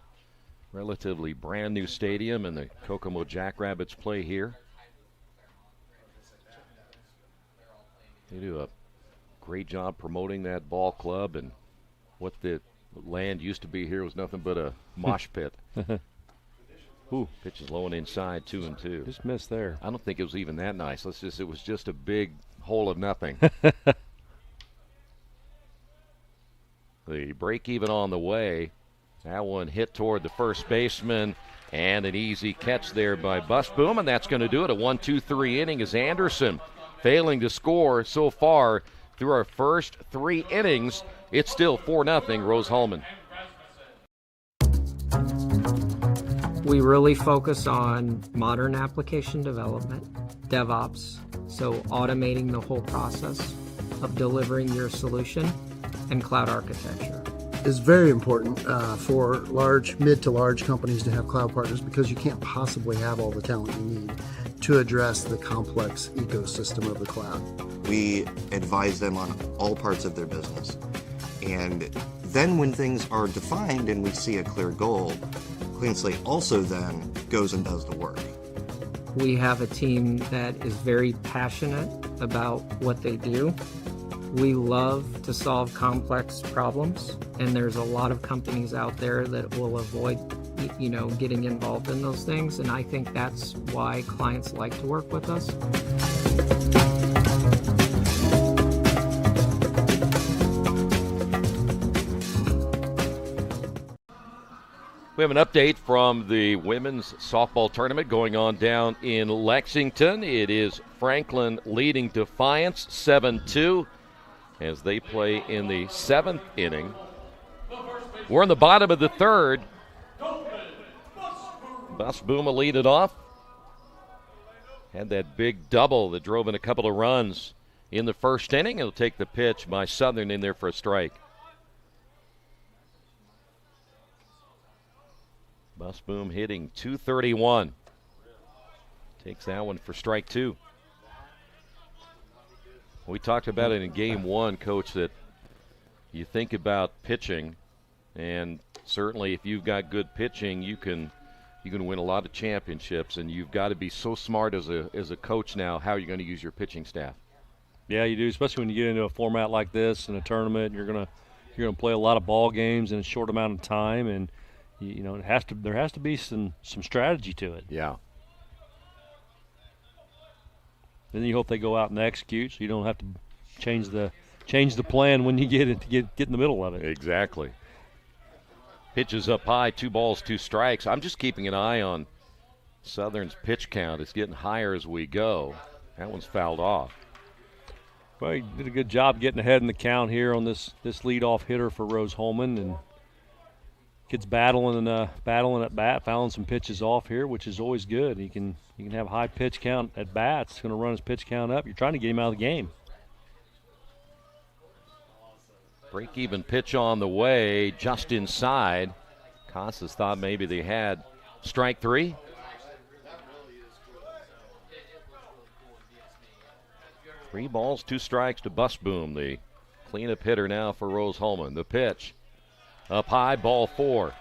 relatively brand new stadium, and the Kokomo Jackrabbits play here. They do a great job promoting that ball club, and what the land used to be here was nothing but a mosh pit. Ooh, pitch is low and inside, 2-2. Just missed there. I don't think it was even that nice. It was just a big hole of nothing. The break even on the way. That one hit toward the first baseman, and an easy catch there by Busboom, and that's going to do it. A 1-2-3 inning as Anderson failing to score so far through our first 3 innings. It's still 4-0 Rose-Hulman. We really focus on modern application development, DevOps, so automating the whole process of delivering your solution, and cloud architecture. It's very important for mid to large companies to have cloud partners because you can't possibly have all the talent you need to address the complex ecosystem of the cloud. We advise them on all parts of their business. And then when things are defined and we see a clear goal, Clean Slate also then goes and does the work. We have a team that is very passionate about what they do. We love to solve complex problems, and there's a lot of companies out there that will avoid, getting involved in those things, and I think that's why clients like to work with us. We have an update from the women's softball tournament going on down in Lexington. It is Franklin leading Defiance 7-2 as they play in the 7th inning. We're in the bottom of the 3rd. Busboom will lead it off. Had that big double that drove in a couple of runs in the 1st inning. He'll take the pitch by Southern in there for a strike. Busboom hitting .231. Takes that one for strike 2. We talked about it in game 1, Coach, that you think about pitching, and certainly if you've got good pitching, you can win a lot of championships, and you've got to be so smart as a coach now how you're going to use your pitching staff. Yeah, you do, especially when you get into a format like this in a tournament. You're gonna play a lot of ball games in a short amount of time, and there has to be some strategy to it. Yeah. Then you hope they go out and execute, so you don't have to change the plan when you get in the middle of it. Exactly. Pitches up high, 2 balls, 2 strikes. I'm just keeping an eye on Southern's pitch count. It's getting higher as we go. That one's fouled off. Well, he did a good job getting ahead in the count here on this leadoff hitter for Rose-Hulman, and kids battling at bat, fouling some pitches off here, which is always good. You can have a high pitch count at bats. It's going to run his pitch count up. You're trying to get him out of the game. Break-even pitch on the way, just inside. Casas thought maybe they had strike 3. Three balls, 2 strikes to Busboom, the cleanup hitter now for Rose-Hulman. The pitch up high, ball 4.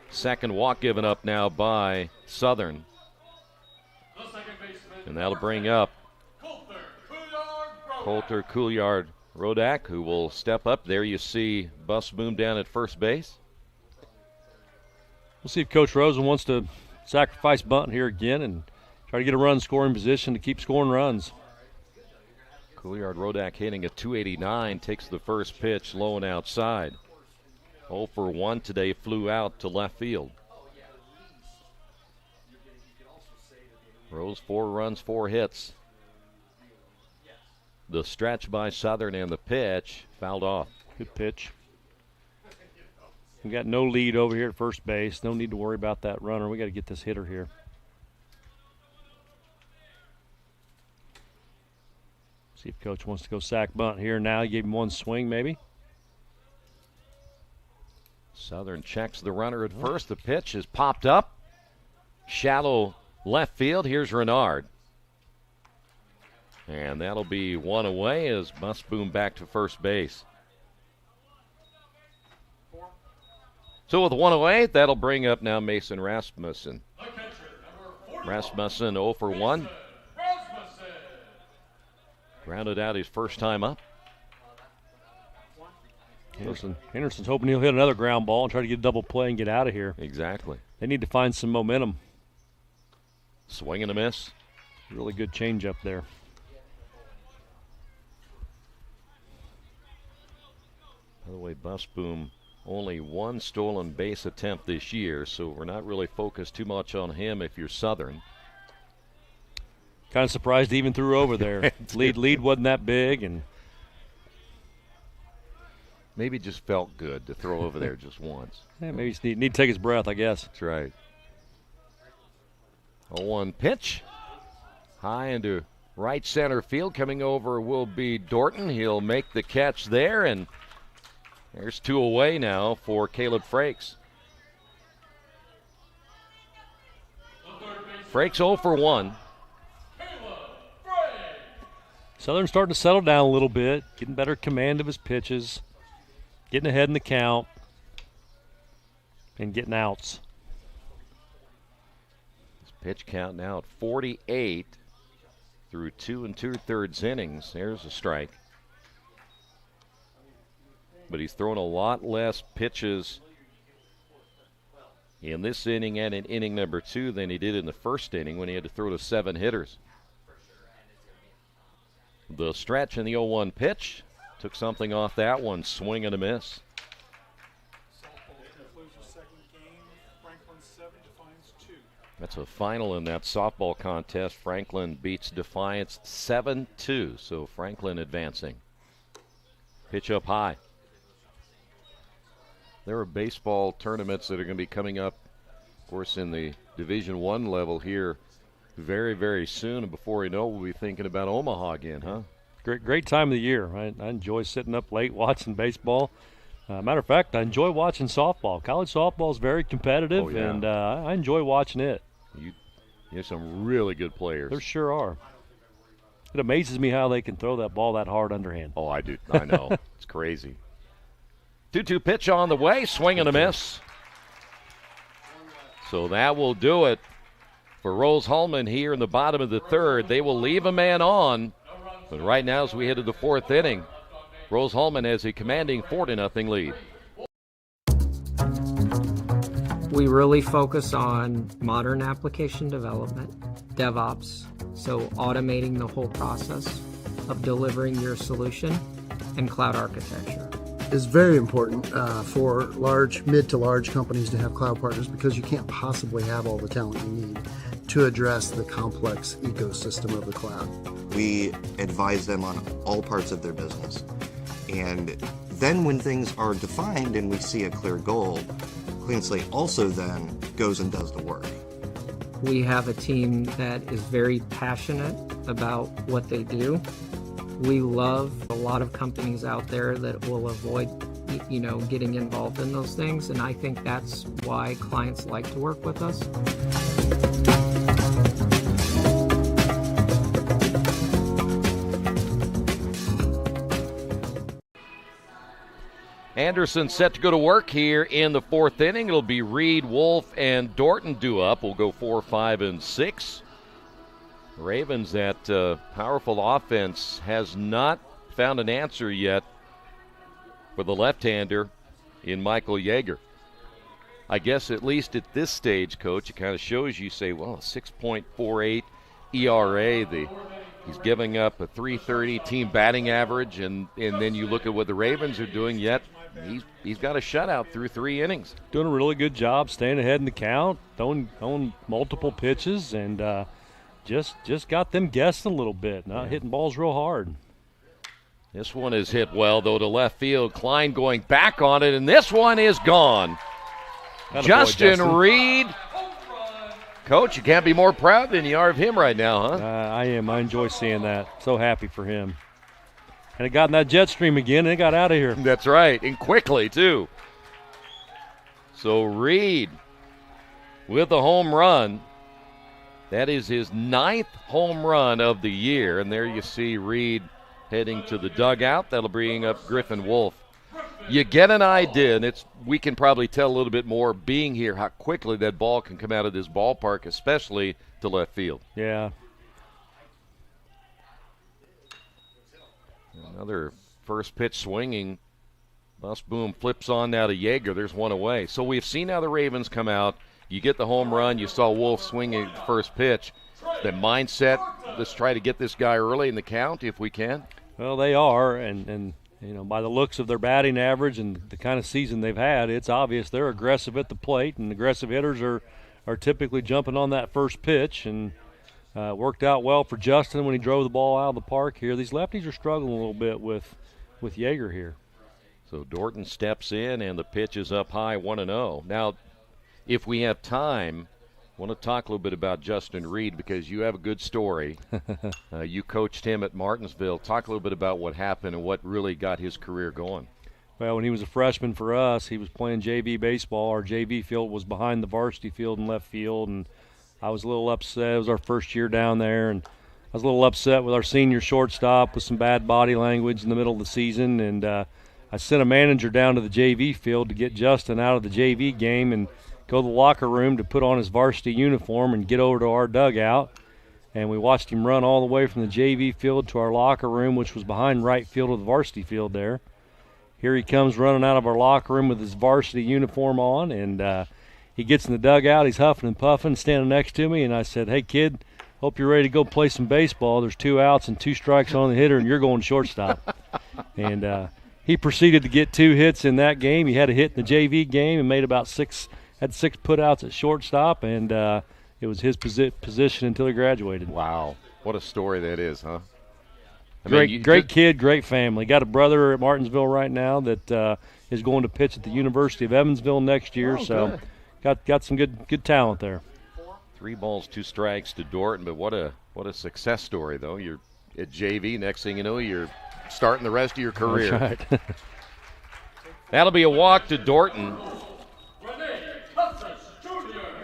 Second walk given up now by Southern. And that'll bring up Coulter Couillard Rodak, who will step up. There you see Busboom down at first base. We'll see if Coach Rosen wants to sacrifice bunt here again and try to get a run scoring position to keep scoring runs. Couillard Rodak hitting a .289, takes the first pitch low and outside. 0 for 1 today, flew out to left field. Rose 4 runs, 4 hits. The stretch by Southern and the pitch fouled off. Good pitch. We got no lead over here at first base. No need to worry about that runner. We got to get this hitter here. See if Coach wants to go sack bunt here now. He gave him 1 swing maybe. Southern checks the runner at first. The pitch is popped up. Shallow left field. Here's Renard. And that'll be 1 away as Busboom back to first base. So with 1 away, that'll bring up now Mason Rasmussen. Rasmussen 0 for 1. Grounded out his first time up. Henderson's hoping he'll hit another ground ball and try to get a double play and get out of here. Exactly. they need to find some momentum. Swing and a miss. Really good change up there. By the way, Busboom, only one stolen base attempt this year, so we're not really focused too much on him if you're Southern. Kind of surprised he even threw over there. lead wasn't that big, and maybe just felt good to throw over there just once. Yeah, maybe he need to take his breath, I guess. That's right. 0-1 pitch. High into right center field. Coming over will be Dorton. He'll make the catch there, and there's 2 away now for Caleb Frakes. Frakes 0 for 1. Southern's starting to settle down a little bit, getting better command of his pitches, getting ahead in the count, and getting outs. His pitch count now at 48 through 2 2/3 innings. There's a strike. But he's thrown a lot less pitches in this inning and in inning number 2 than he did in the first inning when he had to throw to 7 hitters. The stretch and the 0-1 pitch took something off that one. Swing and a miss. That's a final in that softball contest. Franklin beats Defiance 7-2. So Franklin advancing. Pitch up high. There are baseball tournaments that are going to be coming up, of course, in the Division I level here very, very soon. And before we know it, we'll be thinking about Omaha again, huh? Great time of the year. I enjoy sitting up late watching baseball. Matter of fact, I enjoy watching softball. College softball is very competitive, and I enjoy watching it. You have some really good players. There sure are. It amazes me how they can throw that ball that hard underhand. Oh, I do. I know. It's crazy. 2-2 pitch on the way. Swing and a miss. So that will do it for Rose-Hulman here in the bottom of the 3rd. They will leave a man on. But right now, as we head to the 4th inning, Rose-Hulman has a commanding 4-0 lead. We really focus on modern application development, DevOps, so automating the whole process of delivering your solution, and cloud architecture. It's very important for mid to large companies to have cloud partners because you can't possibly have all the talent you need to address the complex ecosystem of the cloud. We advise them on all parts of their business. And then when things are defined and we see a clear goal, Clean Slate also then goes and does the work. We have a team that is very passionate about what they do. We love a lot of companies out there that will avoid, getting involved in those things, and I think that's why clients like to work with us. Anderson set to go to work here in the 4th inning. It'll be Reed, Wolf, and Dorton due up. We'll go 4, 5, and 6. Ravens, that powerful offense, has not found an answer yet for the left-hander in Michael Yeager. I guess at least at this stage, Coach, it kind of shows you, say, well, 6.48 ERA. He's giving up a .330 team batting average, and then you look at what the Ravens are doing, yet he's got a shutout through 3 innings. Doing a really good job staying ahead in the count, throwing multiple pitches, and just got them guessing a little bit, not hitting balls real hard. This one is hit well, though, to left field. Klein going back on it, and this one is gone. Justin Reed. Coach, you can't be more proud than you are of him right now, huh? I am. I enjoy seeing that. So happy for him. And it got in that jet stream again, and it got out of here. That's right, and quickly, too. So Reed with a home run. That is his 9th home run of the year. And there you see Reed heading to the dugout. That'll bring up Griffin Wolf. You get an idea, and we can probably tell a little bit more being here how quickly that ball can come out of this ballpark, especially to left field. Yeah. Another first pitch swinging. Busboom flips on now to Yeager. There's one away. So we've seen how the Ravens come out you get the home run. You saw Wolf swinging at the first pitch. The mindset, let's try to get this guy early in the count if we can. Well, they are, and you know, by the looks of their batting average and the kind of season they've had, it's obvious they're aggressive at the plate, and aggressive hitters are typically jumping on that first pitch, and worked out well for Justin when he drove the ball out of the park here. These lefties are struggling a little bit with Yeager here. So Dorton steps in, and the pitch is up high, 1-0. Now, if we have time, I want to talk a little bit about Justin Reed because you have a good story. You coached him at Martinsville. Talk a little bit about what happened and what really got his career going. Well, when he was a freshman for us, he was playing JV baseball. Our JV field was behind the varsity field in left field, and I was a little upset. It was our first year down there, and I was a little upset with our senior shortstop with some bad body language in the middle of the season, and I sent a manager down to the JV field to get Justin out of the JV game and go to the locker room to put on his varsity uniform and get over to our dugout. And we watched him run all the way from the JV field to our locker room, which was behind right field of the varsity field there. Here he comes running out of our locker room with his varsity uniform on, and he gets in the dugout. He's huffing and puffing, standing next to me, and I said, "Hey, kid, hope you're ready to go play some baseball. There's 2 outs and 2 strikes on the hitter, and you're going shortstop." And he proceeded to get 2 hits in that game. He had a hit in the JV game and made about 6 putouts at shortstop, and it was his position until he graduated. Wow. What a story that is, huh? Great kid, great family. Got a brother at Martinsville right now that is going to pitch at the University of Evansville next year, so got some good talent there. 3 balls, 2 strikes to Dorton, but what a success story, though. You're at JV, next thing you know, you're starting the rest of your career. That's right. That'll be a walk to Dorton.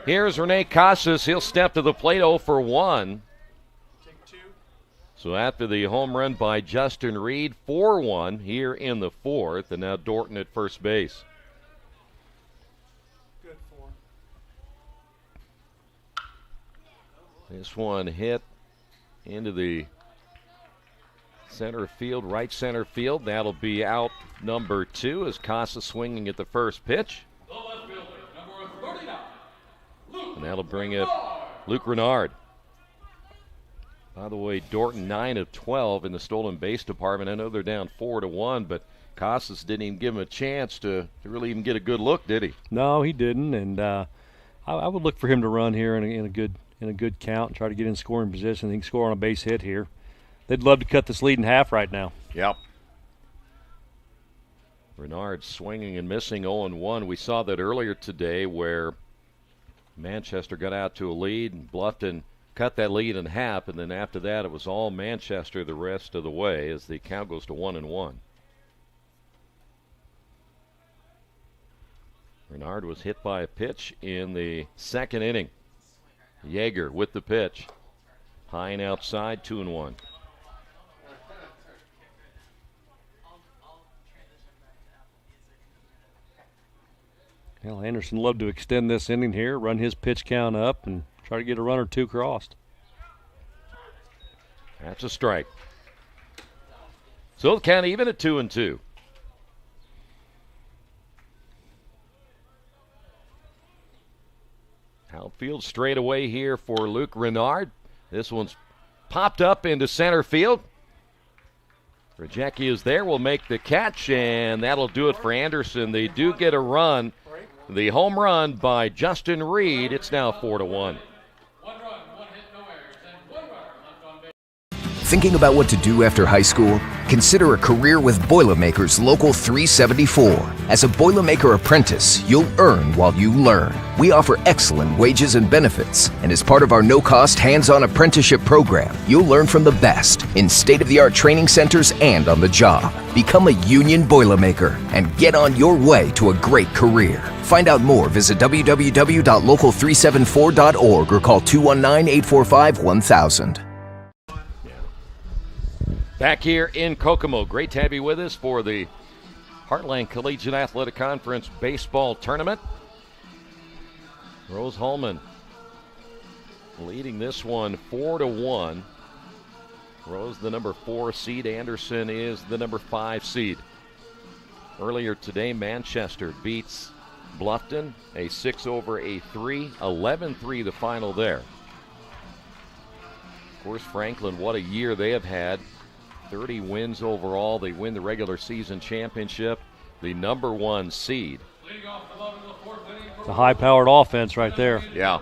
Here's Rene Casas. He'll step to the plate 0 for 1. So after the home run by Justin Reed, 4-1 here in the 4th, and now Dorton at first base. This one hit into the center field, right center field. That'll be out number 2 as Casas swinging at the first pitch. And that'll bring up Luke Renard. By the way, Dorton 9 of 12 in the stolen base department. I know they're down 4-1, but Casas didn't even give him a chance to really even get a good look, did he? No, he didn't, and I would look for him to run here in a good count and try to get in scoring position. He can score on a base hit here. They'd love to cut this lead in half right now. Yep. Renard swinging and missing 0-1. We saw that earlier today where Manchester got out to a lead and Bluffton cut that lead in half, and then after that it was all Manchester the rest of the way as the count goes to 1-1. Renard was hit by a pitch in the 2nd inning. Yeager with the pitch. High and outside, 2-1. Well, Anderson loved to extend this inning here, run his pitch count up, and try to get a run or 2 crossed. That's a strike. So the count even at 2-2. Outfield straight away here for Luke Renard. This one's popped up into center field. Rajecki is there, will make the catch, and that'll do it for Anderson. They do get a run. The home run by Justin Reed. It's now 4-1. Thinking about what to do after high school? Consider a career with Boilermakers Local 374. As a Boilermaker apprentice, you'll earn while you learn. We offer excellent wages and benefits, and as part of our no-cost hands-on apprenticeship program, you'll learn from the best in state-of-the-art training centers and on the job. Become a union Boilermaker and get on your way to a great career. Find out more, visit www.local374.org or call 219-845-1000. Back here in Kokomo. Great to have you with us for the Heartland Collegiate Athletic Conference Baseball Tournament. Rose-Hulman leading this one 4-1. Rose the number 4 seed. Anderson is the number 5 seed. Earlier today, Manchester beats Bluffton, a 6 over a 3, 11-3 the final there. Of course, Franklin, what a year they have had. 30 wins overall. They win the regular season championship, the #1 seed. The high-powered offense right there. Yeah.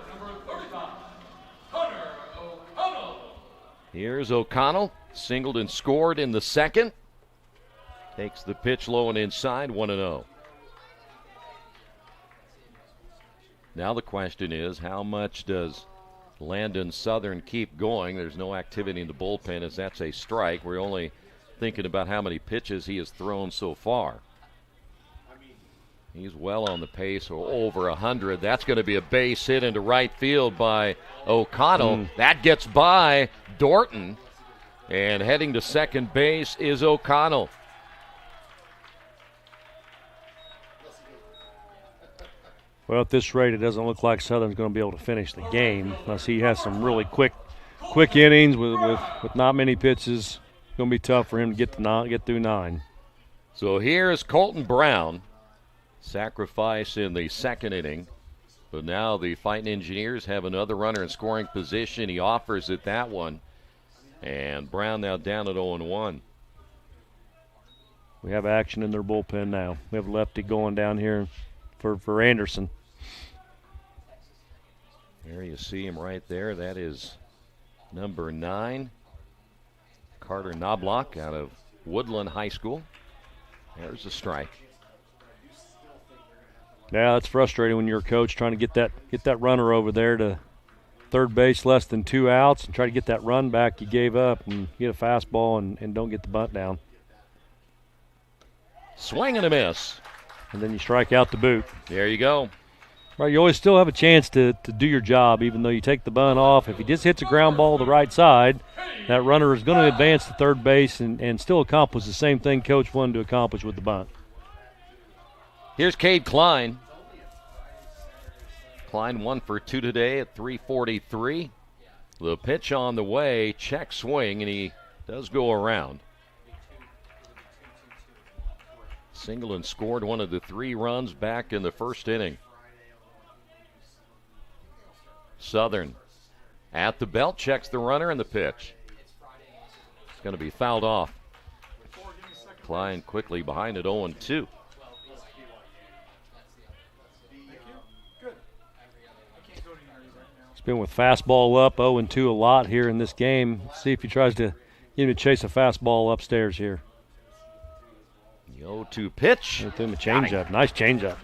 Here's O'Connell, singled and scored in the second. Takes the pitch low and inside, 1-0. Now the question is, how much does Landon Southern keep going? There's no activity in the bullpen as that's a strike. We're only thinking about how many pitches he has thrown so far. He's well on the pace, or over 100. That's going to be a base hit into right field by O'Connell. That gets by Dorton, and heading to second base is O'Connell. Well, at this rate, it doesn't look like Southern's going to be able to finish the game unless he has some really quick innings with not many pitches. It's going to be tough for him to get through 9. So here's Colton Brown, sacrifice in the second inning. But now the Fighting Engineers have another runner in scoring position. He offers it that one. And Brown now down at 0-1. We have action in their bullpen now. We have lefty going down here for Anderson. There you see him right there. That is number 9, Carter Knobloch out of Woodland High School. There's a strike. Yeah, it's frustrating when you're a coach trying to get that runner over there to third base, less than 2 outs, and try to get that run back you gave up and get a fastball and don't get the bunt down. Swing and a miss. And then you strike out the boot. There you go. Right, you always still have a chance to do your job, even though you take the bunt off. If he just hits a ground ball to the right side, that runner is going to advance to third base and still accomplish the same thing Coach wanted to accomplish with the bunt. Here's Cade Klein. Klein 1 for 2 today at 343. The pitch on the way, check swing, and he does go around. Single and scored one of the 3 runs back in the first inning. Southern at the belt, checks the runner and the pitch. It's going to be fouled off. Klein quickly behind it, 0-2. He's been with fastball up, 0-2 a lot here in this game. Let's see if he tries to get him to chase a fastball upstairs here. The 0-2 pitch. With him a changeup. Nice changeup.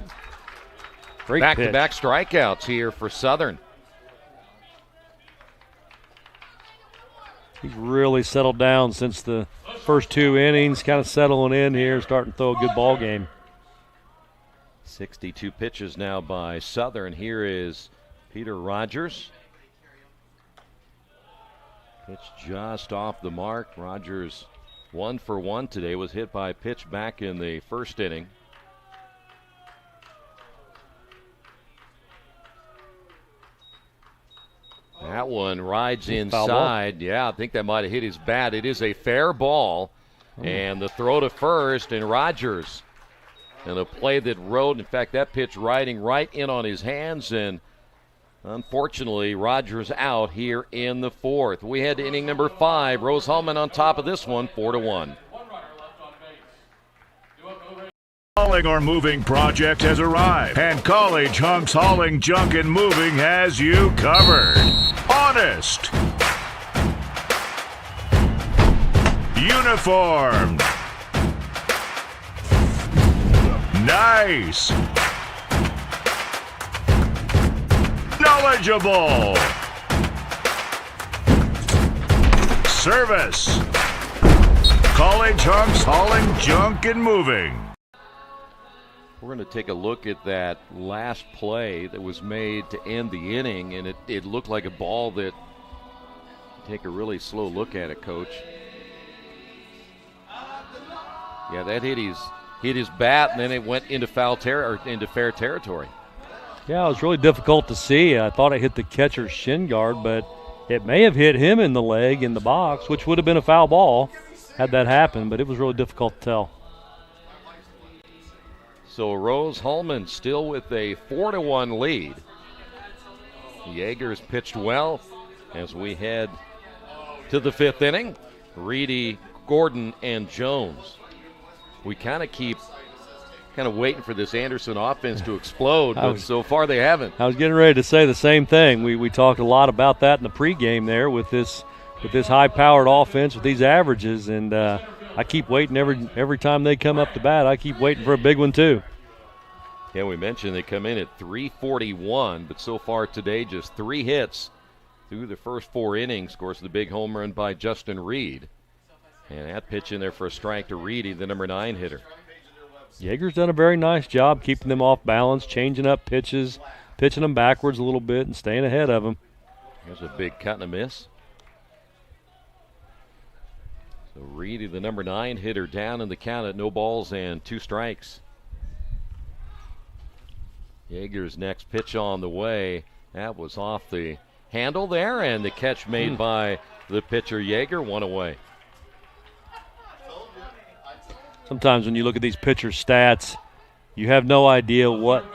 Great back-to-back strikeouts here for Southern. He's really settled down since the first 2 innings, kind of settling in here, starting to throw a good ball game. 62 pitches now by Southern. Here is Peter Rogers. Pitch just off the mark. Rogers 1 for 1 today, was hit by a pitch back in the first inning. That one rides inside. Yeah, I think that might have hit his bat. It is a fair ball. And the throw to first, and Rogers. And a play that rode, in fact, that pitch riding right in on his hands, and unfortunately, Rogers out here in the 4th. We head to inning number 5. Rose-Hulman on top of this one, 4-1. Hauling or moving project has arrived, and College Hunks Hauling, Junk, and Moving has you covered. Honest. Uniformed. Nice. Knowledgeable. Service. College Hunks Hauling, Junk, and Moving. We're going to take a look at that last play that was made to end the inning, and it looked like a ball that, take a really slow look at it, Coach. Yeah, that hit his bat, and then it went into into fair territory. Yeah, it was really difficult to see. I thought it hit the catcher's shin guard, but it may have hit him in the leg in the box, which would have been a foul ball had that happened, but it was really difficult to tell. So Rose-Hulman still with a 4-1 lead. Yeager's pitched well as we head to the 5th inning. Reedy, Gordon, and Jones. We kind of keep waiting for this Anderson offense to explode, but so far they haven't. I was getting ready to say the same thing. We talked a lot about that in the pregame there with this high-powered offense, with these averages, and I keep waiting every time they come up to bat. I keep waiting for a big one too. Yeah, we mentioned they come in at 341, but so far today just 3 hits through the first 4 innings. Of course, the big home run by Justin Reed. And that pitch in there for a strike to Reedy, the number 9 hitter. Yeager's done a very nice job keeping them off balance, changing up pitches, pitching them backwards a little bit, and staying ahead of them. There's a big cut and a miss. So Reedy, the number 9 hitter, down in the count at 0 balls and 2 strikes. Yeager's next pitch on the way. That was off the handle there, and the catch made by the pitcher Yeager, 1 away. Sometimes when you look at these pitcher stats, you have no idea what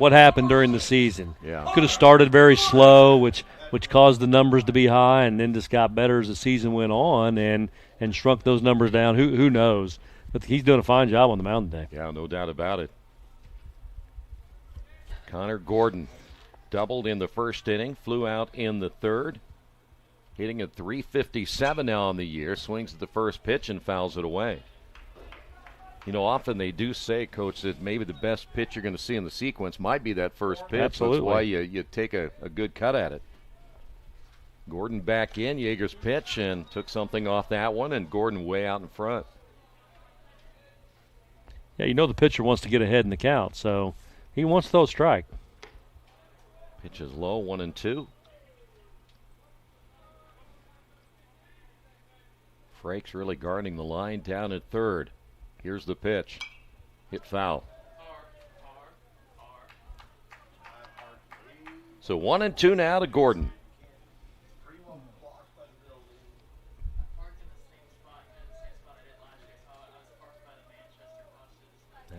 happened during the season. Yeah. Could have started very slow, which caused the numbers to be high, and then just got better as the season went on and shrunk those numbers down. Who knows? But he's doing a fine job on the mound today. Yeah, no doubt about it. Connor Gordon doubled in the first inning, flew out in the 3rd, hitting at 357 now on the year, swings at the first pitch and fouls it away. You know, often they do say, Coach, that maybe the best pitch you're going to see in the sequence might be that first pitch. Absolutely. That's why you take a good cut at it. Gordon back in, Yeager's pitch, and took something off that one, and Gordon way out in front. Yeah, you know the pitcher wants to get ahead in the count, so he wants to throw a strike. Pitch is low, 1-2. Frakes really guarding the line down at 3rd. Here's the pitch. Hit foul. So 1-2 now to Gordon.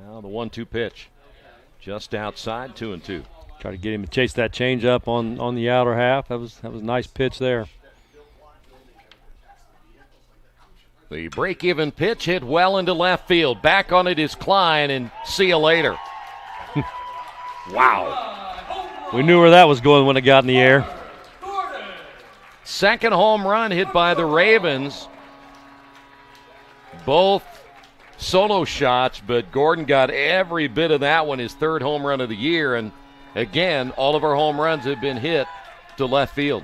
Now the 1-2 pitch. Just outside, 2-2. Try to get him to chase that change up on the outer half. That was a nice pitch there. The break-even pitch hit well into left field. Back on it is Klein, and see you later. Wow. We knew where that was going when it got in the air. Second home run hit by the Ravens. Both solo shots, but Gordon got every bit of that one, his 3rd home run of the year. And again, all of our home runs have been hit to left field.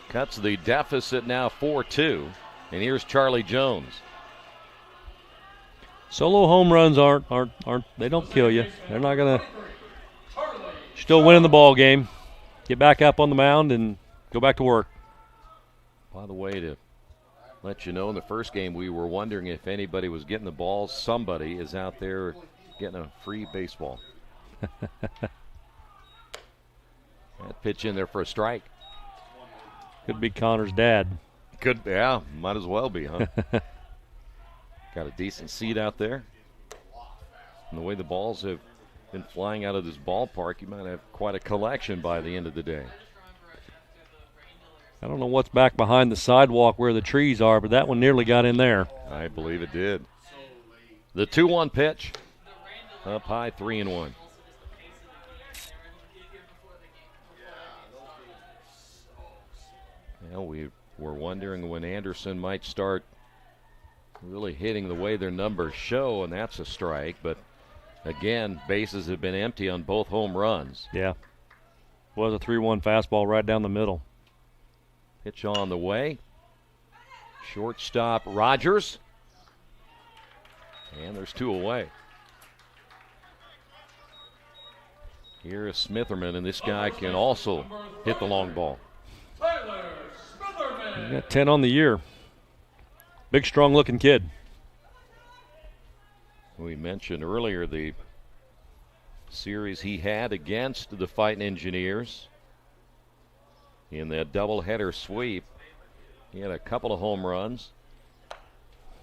Cuts the deficit now 4-2. And here's Charlie Jones. Solo home runs aren't they don't kill you. They're not gonna still winning the ball game. Get back up on the mound and go back to work. By the way, to let you know, in the first game we were wondering if anybody was getting the ball. Somebody is out there getting a free baseball. That pitch in there for a strike. Could be Connor's dad. Could, yeah, might as well be, huh? Got a decent seat out there. And the way the balls have been flying out of this ballpark, you might have quite a collection by the end of the day. I don't know what's back behind the sidewalk where the trees are, but that one nearly got in there. I believe it did. The 2-1 pitch. Up high, 3-1. Well, we were wondering when Anderson might start really hitting the way their numbers show, and that's a strike. But again, bases have been empty on both home runs. Yeah. Was a 3-1 fastball right down the middle. Pitch on the way. Shortstop Rogers. And there's 2 away. Here is Smitherman, and this guy can also hit the long ball. He got 10 on the year. Big, strong-looking kid. We mentioned earlier the series he had against the Fighting Engineers. In that doubleheader sweep, he had a couple of home runs.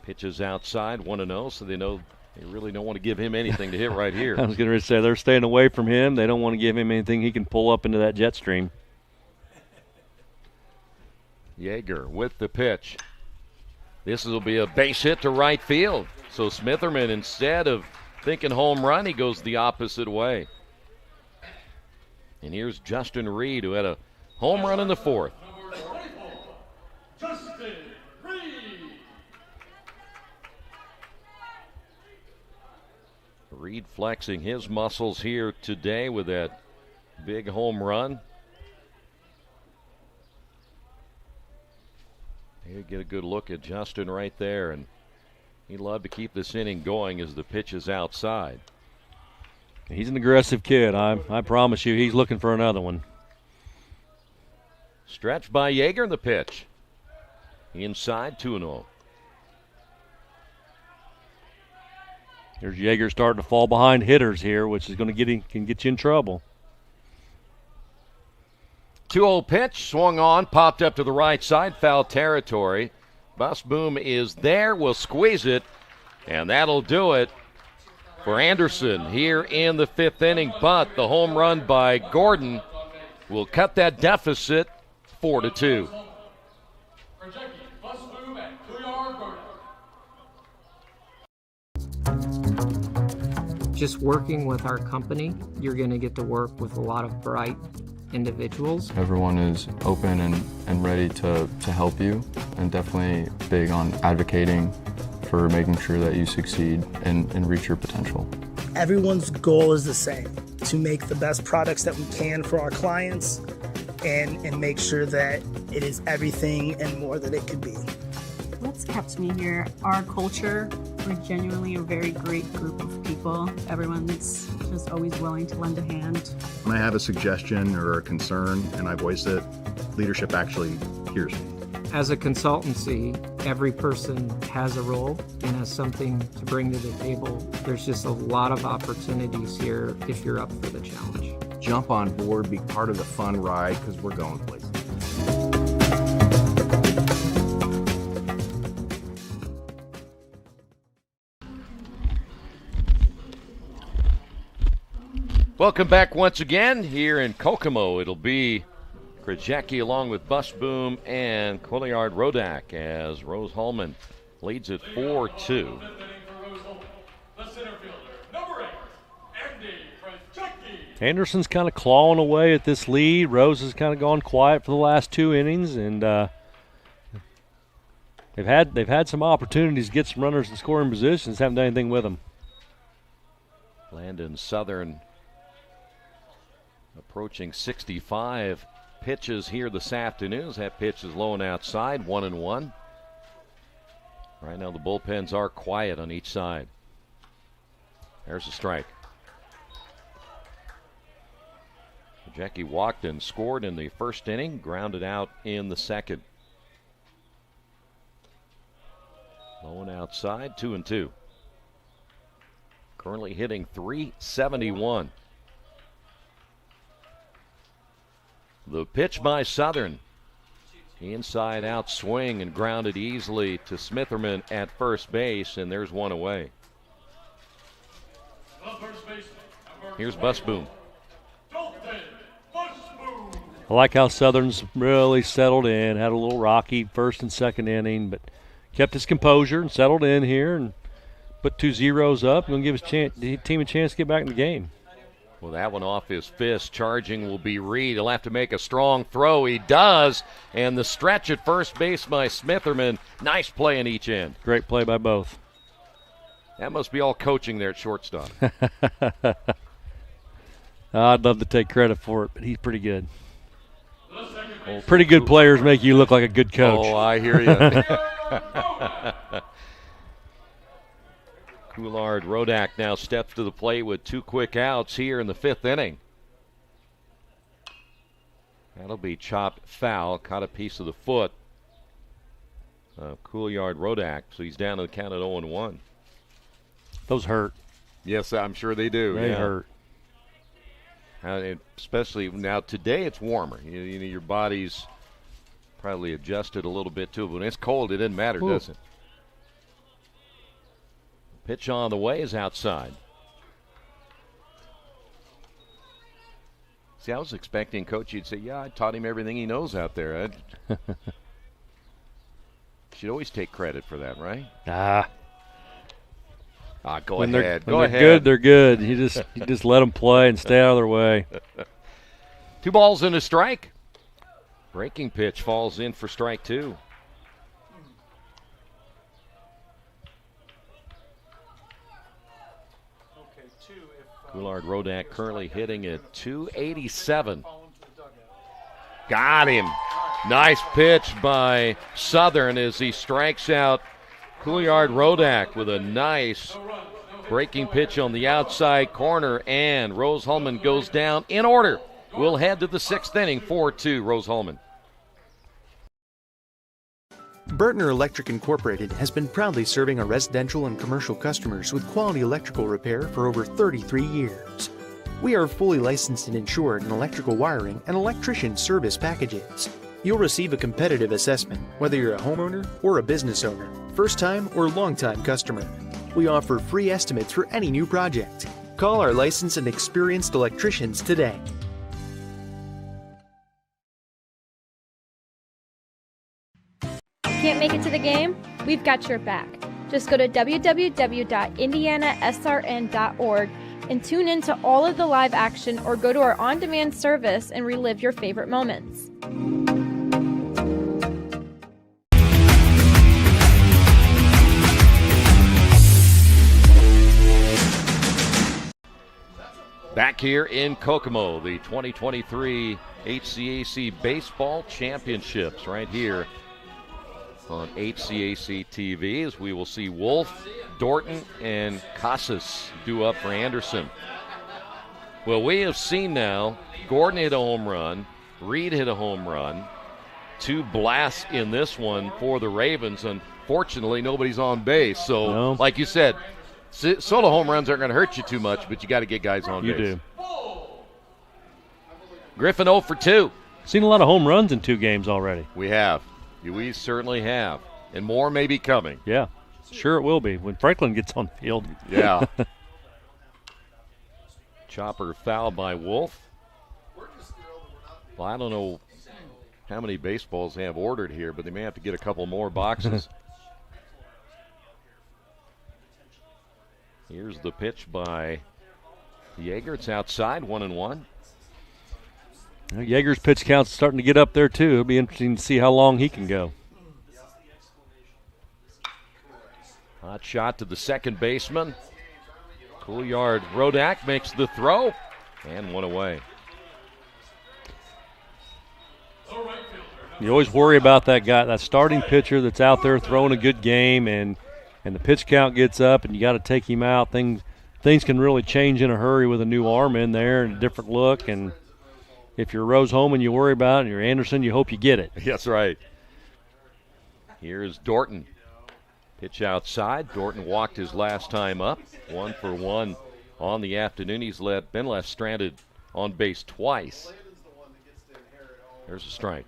Pitches outside, 1-0, so they know they really don't want to give him anything to hit right here. I was going to say they're staying away from him. They don't want to give him anything he can pull up into that jet stream. Yeager with the pitch. This will be a base hit to right field. So Smitherman, instead of thinking home run, he goes the opposite way. And here's Justin Reed, who had a home run in the fourth. Justin Reed. Reed flexing his muscles here today with that big home run. You get a good look at Justin right there, and he'd love to keep this inning going as the pitch is outside. He's an aggressive kid. I promise you, he's looking for another one. Stretch by Yeager in the pitch. Inside, 2-0. There's Yeager starting to fall behind hitters here, which is going to can get you in trouble. 2-0 pitch, swung on, popped up to the right side, foul territory. Busboom is there, will squeeze it, and that'll do it for Anderson here in the fifth inning. But the home run by Gordon will cut that deficit 4-2. Just working with our company, you're going to get to work with a lot of bright individuals. Everyone is open and ready to help you, and definitely big on advocating for making sure that you succeed and reach your potential. Everyone's goal is the same, to make the best products that we can for our clients and make sure that it is everything and more that it could be. What's kept me here? Our culture. We're genuinely a very great group of people. Everyone's just always willing to lend a hand. When I have a suggestion or a concern and I voice it, leadership actually hears me. As a consultancy, every person has a role and has something to bring to the table. There's just a lot of opportunities here if you're up for the challenge. Jump on board, be part of the fun ride, because we're going places. Welcome back once again here in Kokomo. It'll be Krajewski along with Busboom and Couillard Rodak as Rose-Hulman leads it 4-2. Anderson's kind of clawing away at this lead. Rose has kind of gone quiet for the last two innings, and they've had some opportunities to get some runners in scoring positions. Haven't done anything with them. Landon Southern approaching 65 pitches here this afternoon. That pitch is low and outside, 1-1. Right now the bullpens are quiet on each side. There's a strike. Jackie walked and scored in the first inning, grounded out in the second. Low and outside, 2-2. Currently hitting .371. The pitch by Southern. Inside out swing and grounded easily to Smitherman at first base, and there's one away. Here's Busboom. I like how Southern's really settled in, had a little rocky first and second inning, but kept his composure and settled in here and put 2 zeros up. Going to give his team a chance to get back in the game. Well, that one off his fist. Charging will be Reed. He'll have to make a strong throw. He does. And the stretch at first base by Smitherman. Nice play in each end. Great play by both. That must be all coaching there at shortstop. I'd love to take credit for it, but he's pretty good. Pretty good players make you look like a good coach. Oh, I hear you. Couillard Rodak now steps to the plate with 2 quick outs here in the fifth inning. That'll be chopped foul. Caught a piece of the foot of Couillard Rodak, so he's down to the count at 0-1. Those hurt. Yes, I'm sure they do. They hurt. Especially now today it's warmer. You know, your body's probably adjusted a little bit to it. But when it's cold, it doesn't matter, does it? Pitch on the way is outside. See, I was expecting, Coach, you'd say, yeah, I taught him everything he knows out there. Should always take credit for that, right? Go when ahead. When they're good, they're good. You just let them play and stay out of their way. 2 balls and a strike. Breaking pitch falls in for strike 2. Coulard-Rodak currently hitting at 287. Got him. Nice pitch by Southern as he strikes out Coulard-Rodak with a nice breaking pitch on the outside corner, and Rose-Hulman goes down in order. We'll head to the 6th inning, 4-2 Rose-Hulman. Bertner Electric Incorporated has been proudly serving our residential and commercial customers with quality electrical repair for over 33 years. We are fully licensed and insured in electrical wiring and electrician service packages. You'll receive a competitive assessment whether you're a homeowner or a business owner, first-time or long-time customer. We offer free estimates for any new project. Call our licensed and experienced electricians today. Can't make it to the game? We've got your back. Just go to www.IndianaSRN.org and tune in to all of the live action, or go to our on-demand service and relive your favorite moments. Back here in Kokomo, the 2023 HCAC Baseball Championships right here on HCAC TV, as we will see Wolf, Dorton, and Casas due up for Anderson. Well, we have seen now Gordon hit a home run, Reed hit a home run, 2 blasts in this one for the Ravens. Unfortunately, nobody's on base. So, like you said, solo home runs aren't going to hurt you too much, but you got to get guys on base. You do. Griffin 0 for 2. Seen a lot of home runs in 2 games already. We have. We certainly have. And more may be coming. Yeah, sure it will be when Franklin gets on the field. Yeah. Chopper foul by Wolf. Well, I don't know how many baseballs they have ordered here, but they may have to get a couple more boxes. Here's the pitch by Yeager. It's outside, 1-1. Yeager's pitch count's starting to get up there, too. It'll be interesting to see how long he can go. Hot shot to the second baseman. Coulard-Rodak makes the throw, and 1 away. You always worry about that guy, that starting pitcher that's out there throwing a good game, and the pitch count gets up, and you got to take him out. Things can really change in a hurry with a new arm in there and a different look. And if you're Rose-Hulman, you worry about it, and you're Anderson, you hope you get it. That's right. Here's Dorton. Pitch outside. Dorton walked his last time up. 1 for 1 on the afternoon. He's been left stranded on base twice. There's a strike.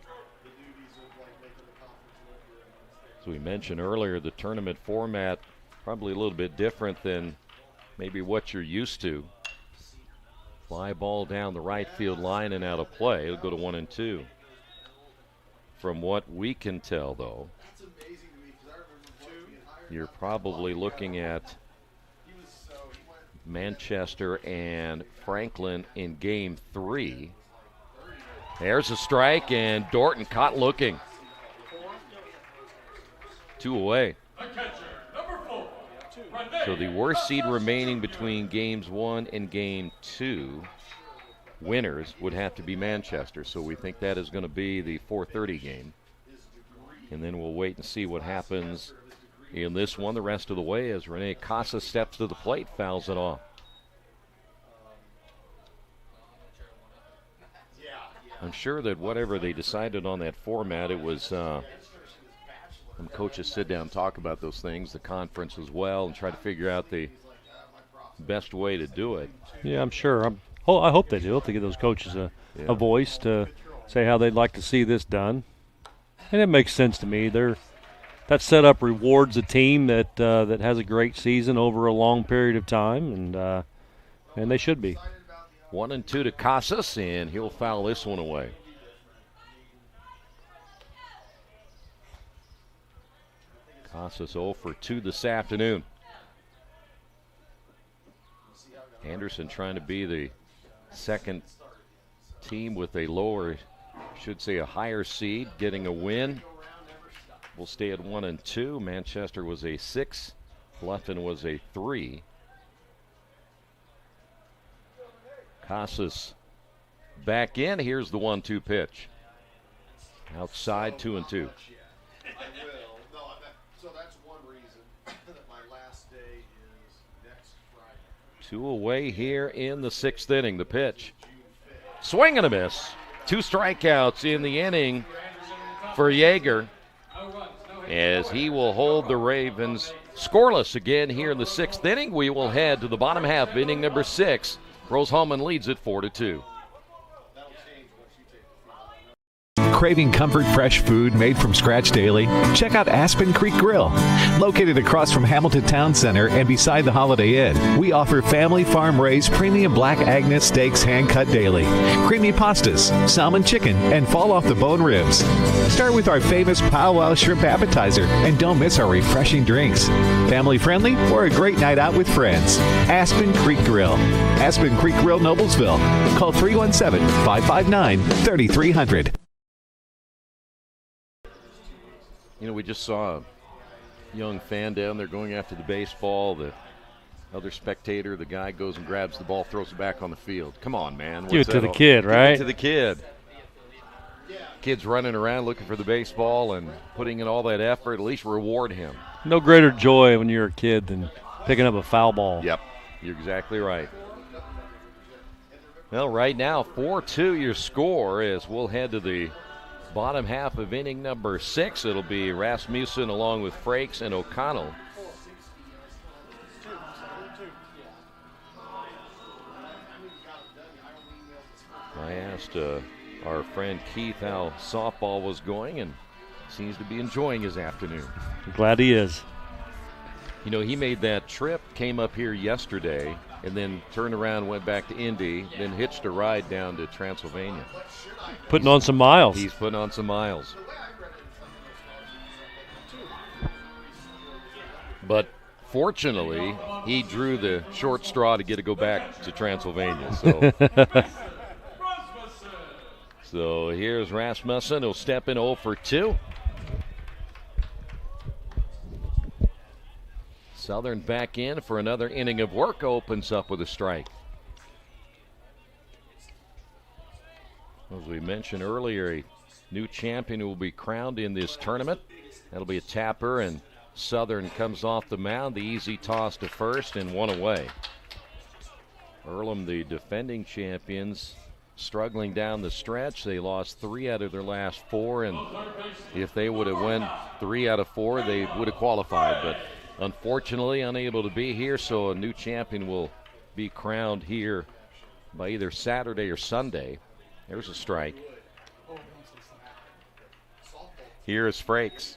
As we mentioned earlier, the tournament format probably a little bit different than maybe what you're used to. Fly ball down the right field line and out of play. It'll go to 1-2. From what we can tell, though, you're probably looking at Manchester and Franklin in Game 3. There's a strike, and Dorton caught looking. 2 away. So the worst seed remaining between Games 1 and Game 2, winners would have to be Manchester. So we think that is going to be the 4:30 game. And then we'll wait and see what happens in this one the rest of the way as Rene Casas steps to the plate, fouls it off. I'm sure that whatever they decided on that format, it was when coaches sit down and talk about those things, the conference as well, and try to figure out the best way to do it. Yeah, I'm sure. I hope they do. I hope they give those coaches a voice to say how they'd like to see this done. And it makes sense to me. They're that setup rewards a team that has a great season over a long period of time, and they should be. 1-2 to Casas, and he'll foul this one away. Casas 0 for 2 this afternoon. Anderson trying to be the second team with a lower, should say a higher seed, getting a win. We'll stay at 1-2. Manchester was a 6. Bluffton was a 3. Casas back in. Here's the 1-2 pitch. Outside, 2-2. Two away here in the 6th inning. The pitch. Swing and a miss. 2 strikeouts in the inning for Yeager, as he will hold the Ravens scoreless again here in the 6th inning. We will head to the bottom half of inning number 6. Rose-Hulman leads it 4-2. Craving comfort fresh food made from scratch daily? Check out Aspen Creek Grill. Located across from Hamilton Town Center and beside the Holiday Inn, we offer family farm-raised premium black Agnes steaks hand-cut daily, creamy pastas, salmon chicken, and fall-off-the-bone ribs. Start with our famous powwow shrimp appetizer, and don't miss our refreshing drinks. Family-friendly or a great night out with friends. Aspen Creek Grill. Aspen Creek Grill, Noblesville. Call 317-559-3300. You know, we just saw a young fan down there going after the baseball. The other spectator, the guy goes and grabs the ball, throws it back on the field. Come on, man. Give it to the kid, right? Give it to the kid. Kid's running around looking for the baseball and putting in all that effort. At least reward him. No greater joy when you're a kid than picking up a foul ball. Yep, you're exactly right. Well, right now, 4-2 your score, as we'll head to the bottom half of inning number 6. It'll be Rasmussen along with Frakes and O'Connell. I asked our friend Keith how softball was going, and seems to be enjoying his afternoon. I'm glad he is. You know, he made that trip, came up here yesterday, and then turned around, went back to Indy, then hitched a ride down to Transylvania. Putting on some miles. He's putting on some miles. But fortunately, he drew the short straw to get to go back to Transylvania. So here's Rasmussen. He'll step in 0 for 2. Southern back in for another inning of work. Opens up with a strike. As we mentioned earlier, a new champion will be crowned in this tournament. That'll be a Tapper, and Southern comes off the mound. The easy toss to first and 1 away. Earlham, the defending champions, struggling down the stretch. They lost 3 out of their last 4, and if they would have won 3 out of 4, they would have qualified. But unfortunately, unable to be here, so a new champion will be crowned here by either Saturday or Sunday. There's a strike. Here is Frakes.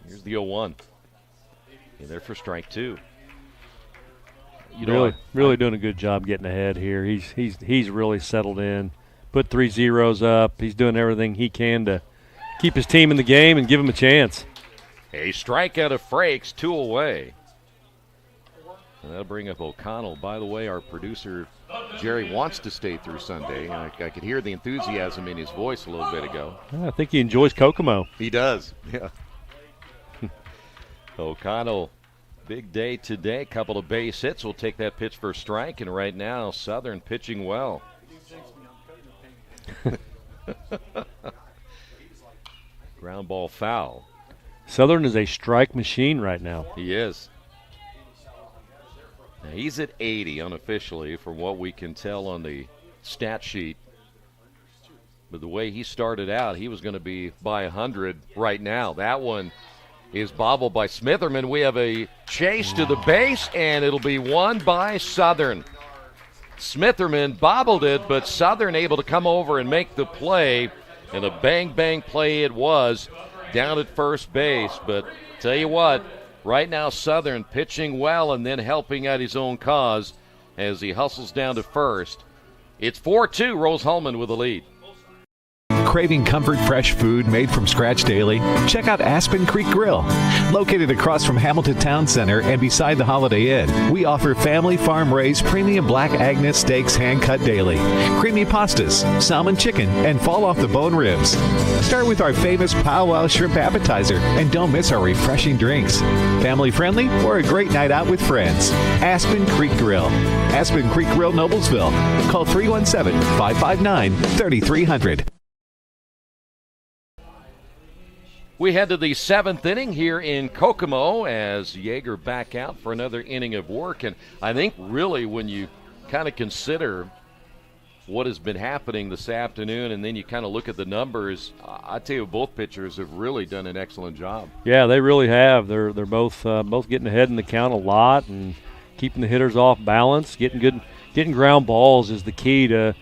Here's the 0-1. Yeah, there for strike 2. Really doing a good job getting ahead here. He's really settled in. Put 3 zeros up. He's doing everything he can to keep his team in the game and give him a chance. A strikeout of Frakes, 2 away. And that'll bring up O'Connell. By the way, our producer, Jerry, wants to stay through Sunday. I could hear the enthusiasm in his voice a little bit ago. I think he enjoys Kokomo. He does, yeah. O'Connell, big day today. Couple of base hits. Will take that pitch for a strike. And right now, Southern pitching well. Ground ball foul. Southern is a strike machine right now. He is. Now he's at 80 unofficially from what we can tell on the stat sheet. But the way he started out, he was going to be by 100 right now. That one is bobbled by Smitherman. We have a chase to the base, and it'll be won by Southern. Smitherman bobbled it, but Southern able to come over and make the play. And a bang-bang play it was down at first base. But tell you what, right now Southern pitching well and then helping out his own cause as he hustles down to first. It's 4-2, Rose-Hulman with the lead. Craving comfort fresh food made from scratch daily? Check out Aspen Creek Grill. Located across from Hamilton Town Center and beside the Holiday Inn, we offer family farm-raised premium black Agnes steaks hand-cut daily, creamy pastas, salmon chicken, and fall-off-the-bone ribs. Start with our famous powwow shrimp appetizer, and don't miss our refreshing drinks. Family-friendly or a great night out with friends. Aspen Creek Grill. Aspen Creek Grill, Noblesville. Call 317-559-3300. We head to the 7th inning here in Kokomo as Yeager back out for another inning of work. And I think really when you kind of consider what has been happening this afternoon and then you kind of look at the numbers, I tell you both pitchers have really done an excellent job. Yeah, they really have. They're both getting ahead in the count a lot and keeping the hitters off balance. Getting ground balls is the key to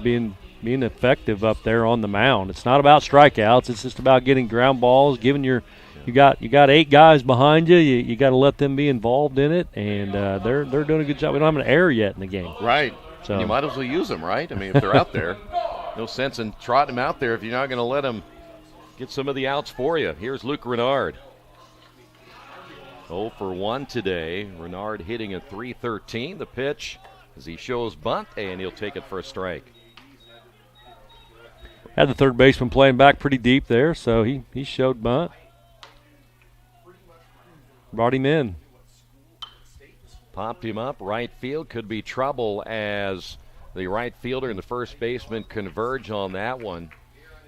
being effective up there on the mound. It's not about strikeouts. It's just about getting ground balls. You got 8 guys behind you. You got to let them be involved in it, and they're doing a good job. We don't have an error yet in the game. Right. So you might as well use them, right? I mean, if they're out there, no sense in trotting them out there if you're not going to let them get some of the outs for you. Here's Luke Renard. 0 for 1 today. Renard hitting a .313. The pitch as he shows bunt, and he'll take it for a strike. Had the third baseman playing back pretty deep there, so he showed bunt. Brought him in. Popped him up. Right field could be trouble as the right fielder and the first baseman converge on that one.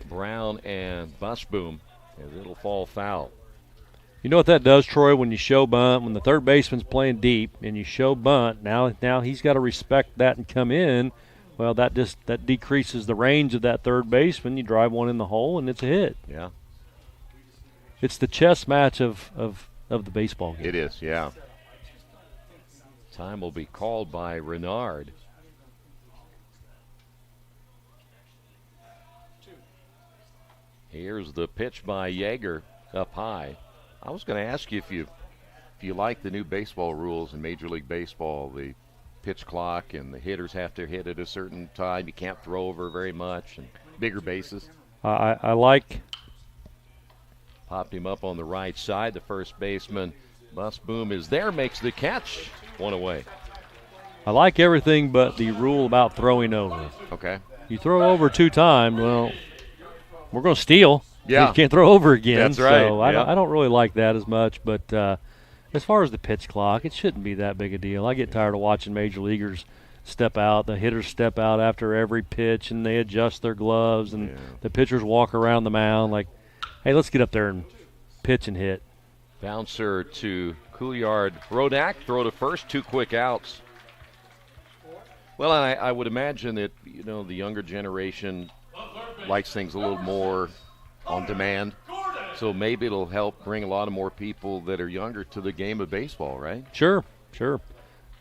Brown and Busboom, as it'll fall foul. You know what that does, Troy, when you show bunt, when the third baseman's playing deep and you show bunt, now he's got to respect that and come in. Well, that decreases the range of that third baseman. You drive one in the hole, and it's a hit. Yeah. It's the chess match of the baseball game. It is, yeah. Time will be called by Renard. Here's the pitch by Yeager up high. I was going to ask you if you like the new baseball rules in Major League Baseball, the pitch clock and the hitters have to hit at a certain time. You can't throw over very much and bigger bases. I like. Popped him up on the right side. The first baseman, Busboom, is there, makes the catch. One away. I like everything but the rule about throwing over. Okay. You throw over 2 times, well, we're going to steal. Yeah. You can't throw over again. That's right. So I don't really like that as much, but as far as the pitch clock, it shouldn't be that big a deal. I get tired of watching major leaguers step out. The hitters step out after every pitch, and they adjust their gloves, and the pitchers walk around the mound like, hey, let's get up there and pitch and hit. Bouncer to Couillard. Rodak, throw to first, 2 quick outs. Well, I would imagine that, the younger generation likes things a little more on demand. So maybe it'll help bring a lot of more people that are younger to the game of baseball, right? Sure.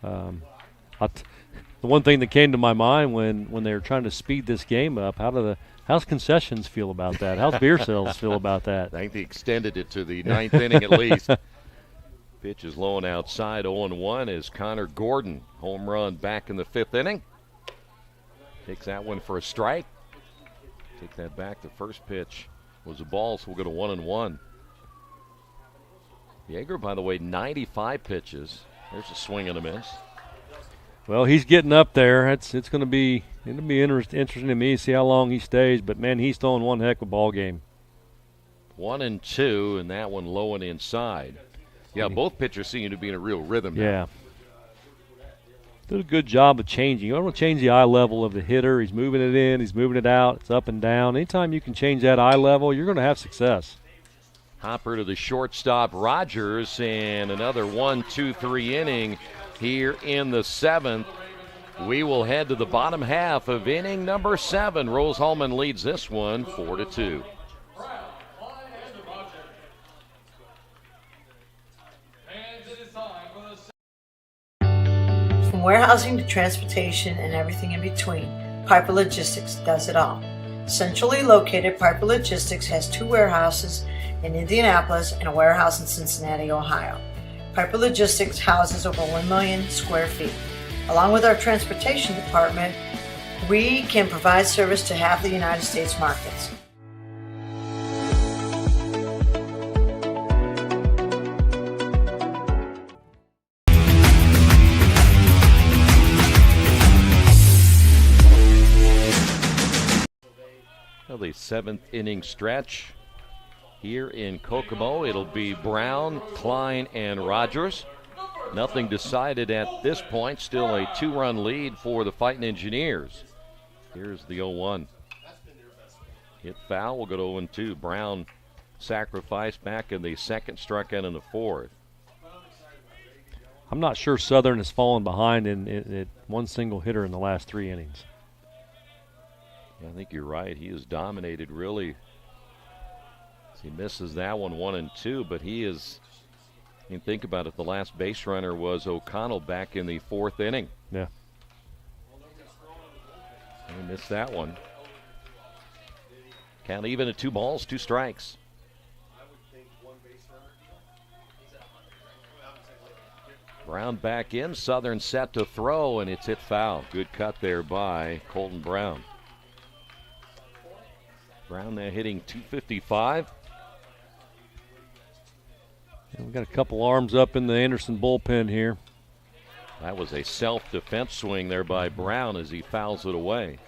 The one thing that came to my mind when they were trying to speed this game up, how's concessions feel about that? How's beer sales feel about that? I think they extended it to the 9th inning at least. Pitch is low and outside. 0-1 is Connor Gordon. Home run back in the 5th inning. Takes that one for a strike. Take that back. The first pitch was a ball, so we'll go to 1-1. Yeager, by the way, 95 pitches. There's a swing and a miss. Well, he's getting up there. It's going to be interesting to me to see how long he stays. But man, he's throwing one heck of a ball game. 1-2, and that one low and inside. Yeah, both pitchers seem to be in a real rhythm now. Yeah. Did a good job of changing. You want to change the eye level of the hitter. He's moving it in. He's moving it out. It's up and down. Anytime you can change that eye level, you're going to have success. Hopper to the shortstop, Rogers, and another 1-2-3 inning here in the 7th. We will head to the bottom half of inning number 7. Rose-Hulman leads this one 4-2. From warehousing to transportation and everything in between, Piper Logistics does it all. Centrally located, Piper Logistics has 2 warehouses in Indianapolis and a warehouse in Cincinnati, Ohio. Piper Logistics houses over 1 million square feet. Along with our transportation department, we can provide service to half the United States markets. Well, the 7th inning stretch here in Kokomo. It'll be Brown, Klein, and Rogers. Nothing decided at this point. Still a 2-run lead for the Fighting Engineers. Here's the 0-1. Hit foul. We'll go to 0-2. Brown sacrificed back in the 2nd, struck out in the 4th. I'm not sure Southern has fallen behind in one single hitter in the last 3 innings. I think you're right. He has dominated, really. He misses that one, 1-2, but he is, you think about it, the last base runner was O'Connell back in the 4th inning. Yeah. He missed that one. Count even at 2 balls, 2 strikes. Brown back in, Southern set to throw, and it's hit foul. Good cut there by Colton Brown. Brown there hitting .255. And we've got a couple arms up in the Anderson bullpen here. That was a self-defense swing there by Brown as he fouls it away.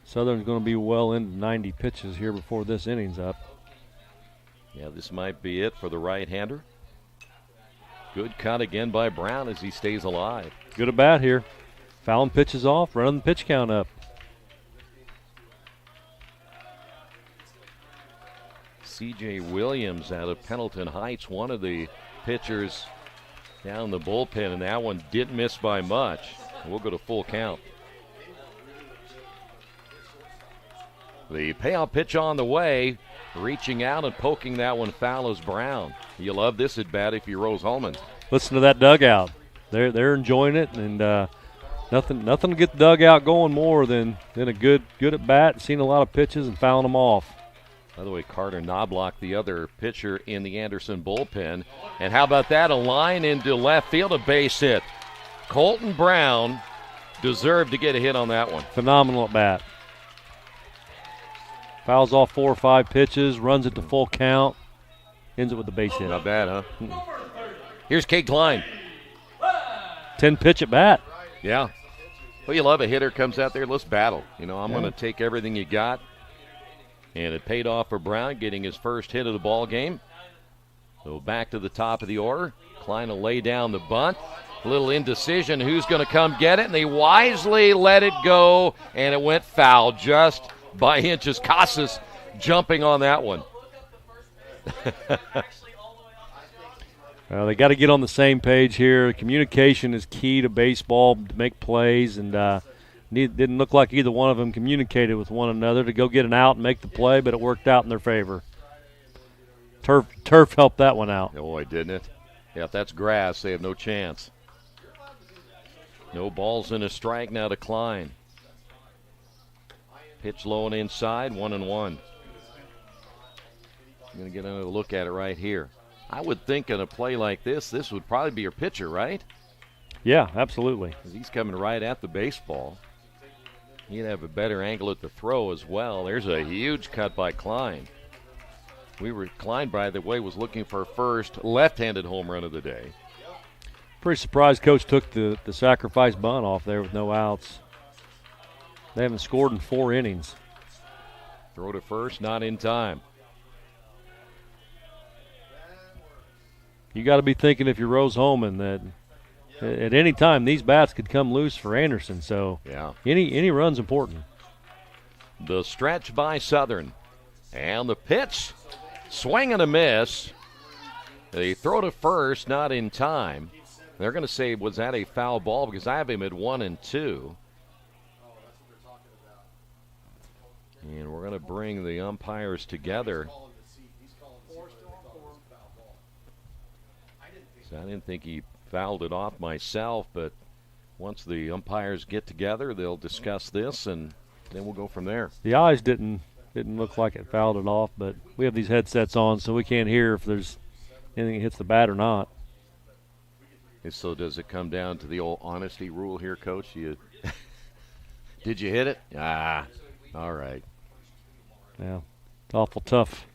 Southern's going to be well into 90 pitches here before this inning's up. Yeah, this might be it for the right-hander. Good cut again by Brown as he stays alive. Good at bat here. Fouling pitches off, running the pitch count up. C.J. Williams out of Pendleton Heights, one of the pitchers down the bullpen, and that one didn't miss by much. We'll go to full count. The payoff pitch on the way, reaching out and poking that one foul is Brown. You love this at bat if you're Rose-Hulman. Listen to that dugout. They're enjoying it, and nothing to get the dugout going more than a good at bat, seeing a lot of pitches and fouling them off. By the way, Carter Knobloch, the other pitcher in the Anderson bullpen. And how about that? A line into left field, a base hit. Colton Brown deserved to get a hit on that one. Phenomenal at bat. Fouls off 4 or 5 pitches, runs it to full count, ends it with the base hit. Not bad, huh? Here's Kate Klein. 10 pitch at bat. Yeah. Well, you love a hitter comes out there, let's battle. You know, I'm going to take everything you got. And it paid off for Brown, getting his first hit of the ball game. So back to the top of the order. Klein will lay down the bunt. A little indecision who's going to come get it, and they wisely let it go, and it went foul just by inches. Casas jumping on that one. They got to get on the same page here. Communication is key to baseball to make plays, and didn't look like either one of them communicated with one another to go get an out and make the play, but it worked out in their favor. Turf helped that one out. Oh, boy, didn't it? Yeah, if that's grass, they have no chance. No balls and a strike now to Klein. Pitch low and inside, 1-1. I'm going to get another look at it right here. I would think in a play like this would probably be your pitcher, right? Yeah, absolutely. 'Cause he's coming right at the baseball. He'd have a better angle at the throw as well. There's a huge cut by Klein. Klein, by the way, was looking for first left-handed home run of the day. Pretty surprised Coach took the sacrifice bunt off there with no outs. They haven't scored in 4 innings. Throw to first, not in time. You got to be thinking if you're Rose-Hulman that at any time these bats could come loose for Anderson. So yeah, any run's important. The stretch by Southern. And the pitch, swing and a miss. They throw to first, not in time. They're going to say, was that a foul ball? Because I have him at 1-2. And we're going to bring the umpires together. So I didn't think he fouled it off myself, but once the umpires get together, they'll discuss this and then we'll go from there. The eyes didn't look like it fouled it off, but we have these headsets on, so we can't hear if there's anything that hits the bat or not. And so does it come down to the old honesty rule here, Coach? Did you hit it? All right. Yeah, it's awful tough.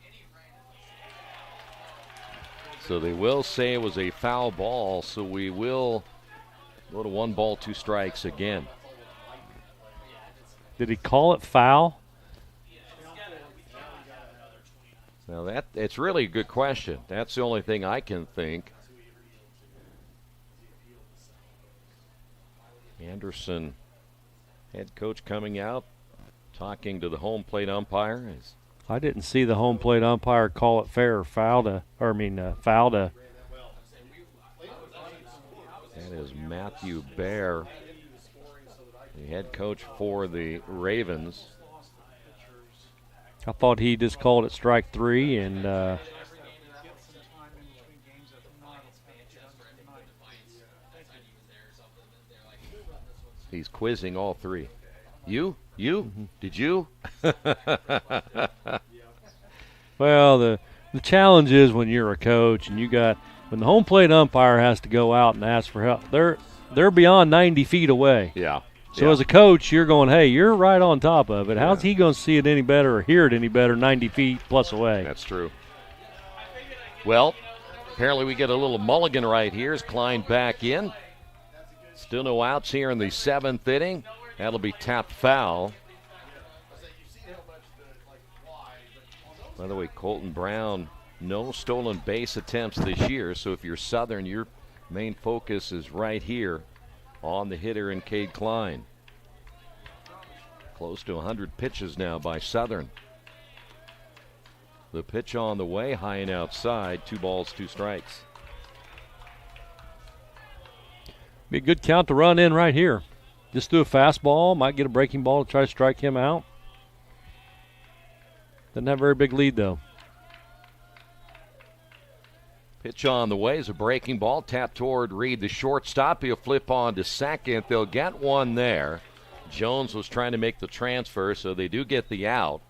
So they will say it was a foul ball, so we will go to 1 ball, 2 strikes again. Did he call it foul? Now it's really a good question. That's the only thing I can think. Anderson, head coach, coming out, talking to the home plate umpire. I didn't see the home plate umpire call it fair or foul to. That is Matthew Baer, the head coach for the Ravens. I thought he just called it strike 3, and he's quizzing all 3. You? Did you? Well, the challenge is when you're a coach and when the home plate umpire has to go out and ask for help, they're beyond 90 feet away. Yeah. So as a coach, you're going, hey, you're right on top of it. How's he going to see it any better or hear it any better 90 feet plus away? That's true. Well, apparently we get a little mulligan right here as Klein back in. Still no outs here in the 7th inning. That'll be tapped foul. By the way, Colton Brown, no stolen base attempts this year. So if you're Southern, your main focus is right here on the hitter in Cade Klein. Close to 100 pitches now by Southern. The pitch on the way, high and outside, 2 balls, 2 strikes. Be a good count to run in right here. Just do a fastball, might get a breaking ball to try to strike him out. Doesn't have a very big lead, though. Pitch on the way is a breaking ball. Tap toward Reed, the shortstop. He'll flip on to second. They'll get one there. Jones was trying to make the transfer, so they do get the out.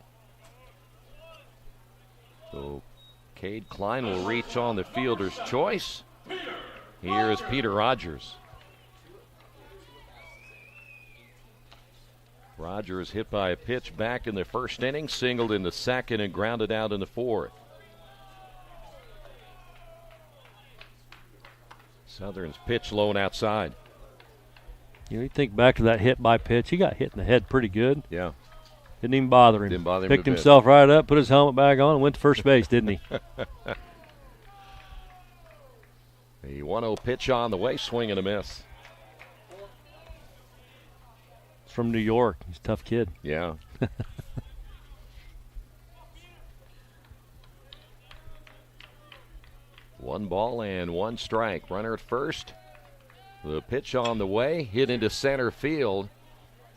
So Cade Klein will reach on the fielder's choice. Here is Peter Rogers. Rogers hit by a pitch back in the 1st inning, singled in the 2nd, and grounded out in the 4th. Southern's pitch low and outside. You think back to that hit by pitch. He got hit in the head pretty good. Yeah. Didn't even bother him. Didn't bother him. Picked himself right up, put his helmet back on, and went to first base, didn't he? The 1-0 pitch on the way, swing and a miss. He's from New York. He's a tough kid. Yeah. 1 ball and 1 strike. Runner at first. The pitch on the way, hit into center field.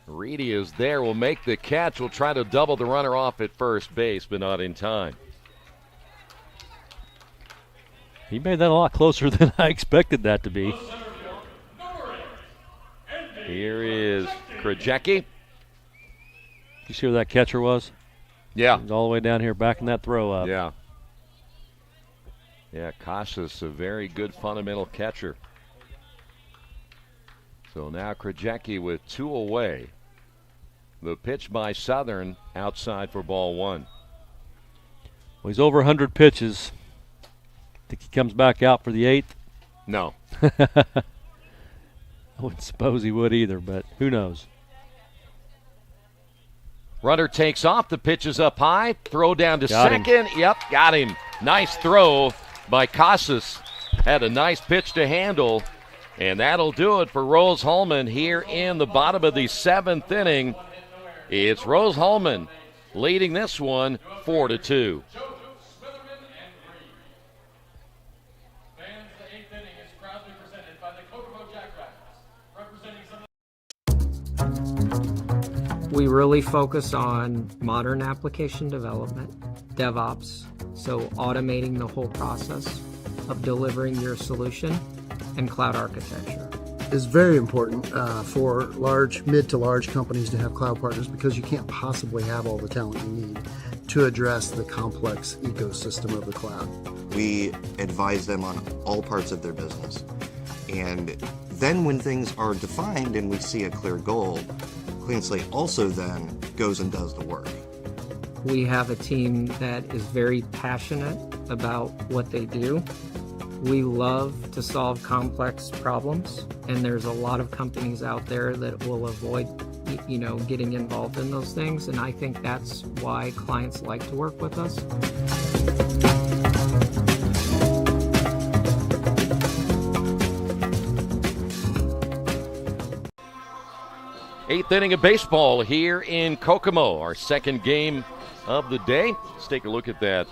Reedy is there, will make the catch, will try to double the runner off at first base, but not in time. He made that a lot closer than I expected that to be. Here is Krajewski. You see where that catcher was? Yeah. He was all the way down here backing that throw up. Yeah. Yeah, Casas, a very good fundamental catcher. So now Krajewski with 2 away. The pitch by Southern outside for ball 1. Well, he's over 100 pitches. Think he comes back out for the 8th? No. I wouldn't suppose he would either, but who knows? Runner takes off. The pitch is up high. Throw down to Got second. him. Yep, got him. Nice throw by Casas. Had a nice pitch to handle. And that'll do it for Rose-Hulman here in the bottom of the 7th inning. It's Rose-Hulman leading this one 4-2. We really focus on modern application development, DevOps, so automating the whole process of delivering your solution, and cloud architecture. is very important for mid to large companies to have cloud partners because you can't possibly have all the talent you need to address the complex ecosystem of the cloud. We advise them on all parts of their business. And then when things are defined and we see a clear goal, Clean Slate also then goes and does the work. We have a team that is very passionate about what they do. We love to solve complex problems, and there's a lot of companies out there that will avoid, getting involved in those things, and I think that's why clients like to work with us. Eighth inning of baseball here in Kokomo, our second game of the day. Let's take a look at that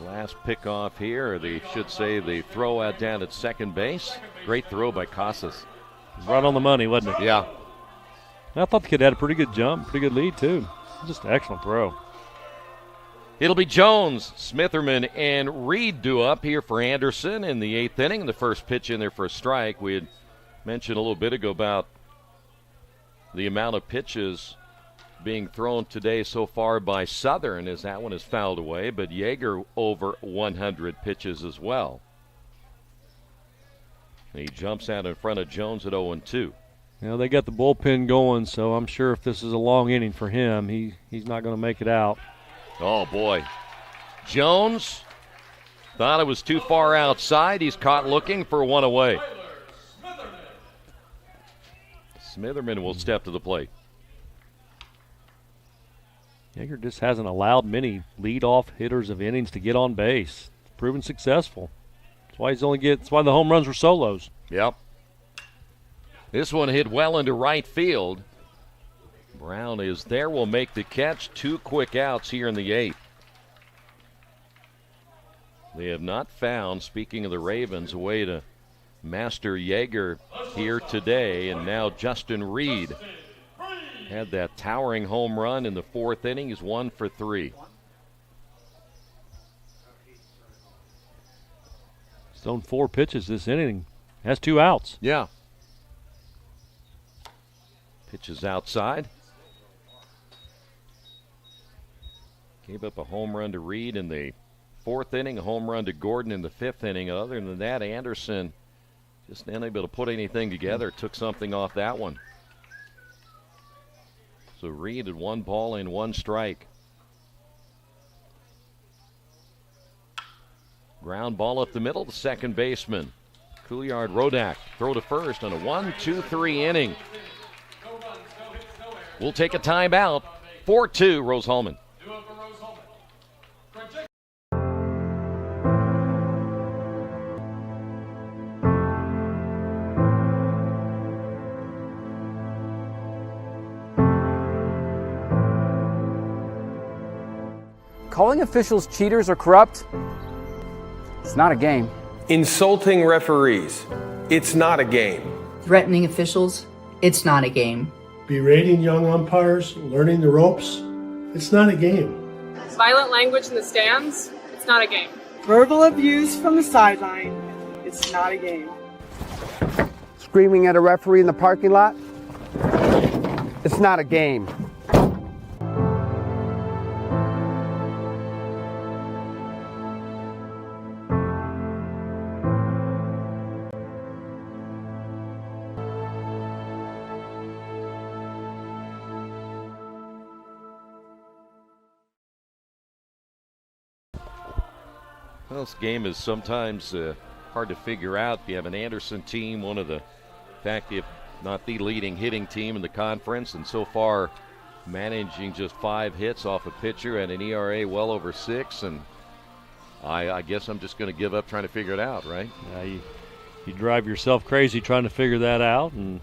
last pickoff here, or they should say the throw out down at second base. Great throw by Casas. Right on the money, wasn't it? Yeah. I thought the kid had a pretty good jump, pretty good lead, too. Just an excellent throw. It'll be Jones, Smitherman, and Reed due up here for Anderson in the eighth inning. The first pitch in there for a strike. We had mentioned a little bit ago about the amount of pitches being thrown today so far by Southern, as that one is fouled away, but Yeager over 100 pitches as well. And he jumps out in front of Jones at 0-2. They got the bullpen going, so I'm sure if this is a long inning for him, he's not going to make it out. Oh, boy. Jones thought it was too far outside. He's caught looking for one away. Smitherman will step to the plate. Yeager just hasn't allowed many leadoff hitters of innings to get on base. It's proven successful. That's why the home runs were solos. Yep. This one hit well into right field. Brown is there, will make the catch. 2 quick outs here in the eighth. They have not found, speaking of the Ravens, a way to master Yeager here today, and now Justin Reed had that towering home run in the fourth inning. He's 1 for 3. He's thrown 4 pitches this inning. Has 2 outs. Yeah. Pitches outside. Gave up a home run to Reed in the fourth inning, a home run to Gordon in the fifth inning. Other than that, Anderson just unable to put anything together. Took something off that one. So Reed had 1 ball and 1 strike. Ground ball up the middle to second baseman. Couillard Rodak throw to first on a 1-2-3 inning. We'll take a timeout. 4-2 Rose-Hulman. Calling officials cheaters or corrupt, it's not a game. Insulting referees, it's not a game. Threatening officials, it's not a game. Berating young umpires, learning the ropes, it's not a game. Violent language in the stands, it's not a game. Verbal abuse from the sideline, it's not a game. Screaming at a referee in the parking lot, it's not a game. Well, this game is sometimes hard to figure out. You have an Anderson team, one of the, in fact, if not the leading hitting team in the conference, and so far managing just 5 hits off a pitcher and an ERA well over 6. And I guess I'm just going to give up trying to figure it out, right? You drive yourself crazy trying to figure that out. And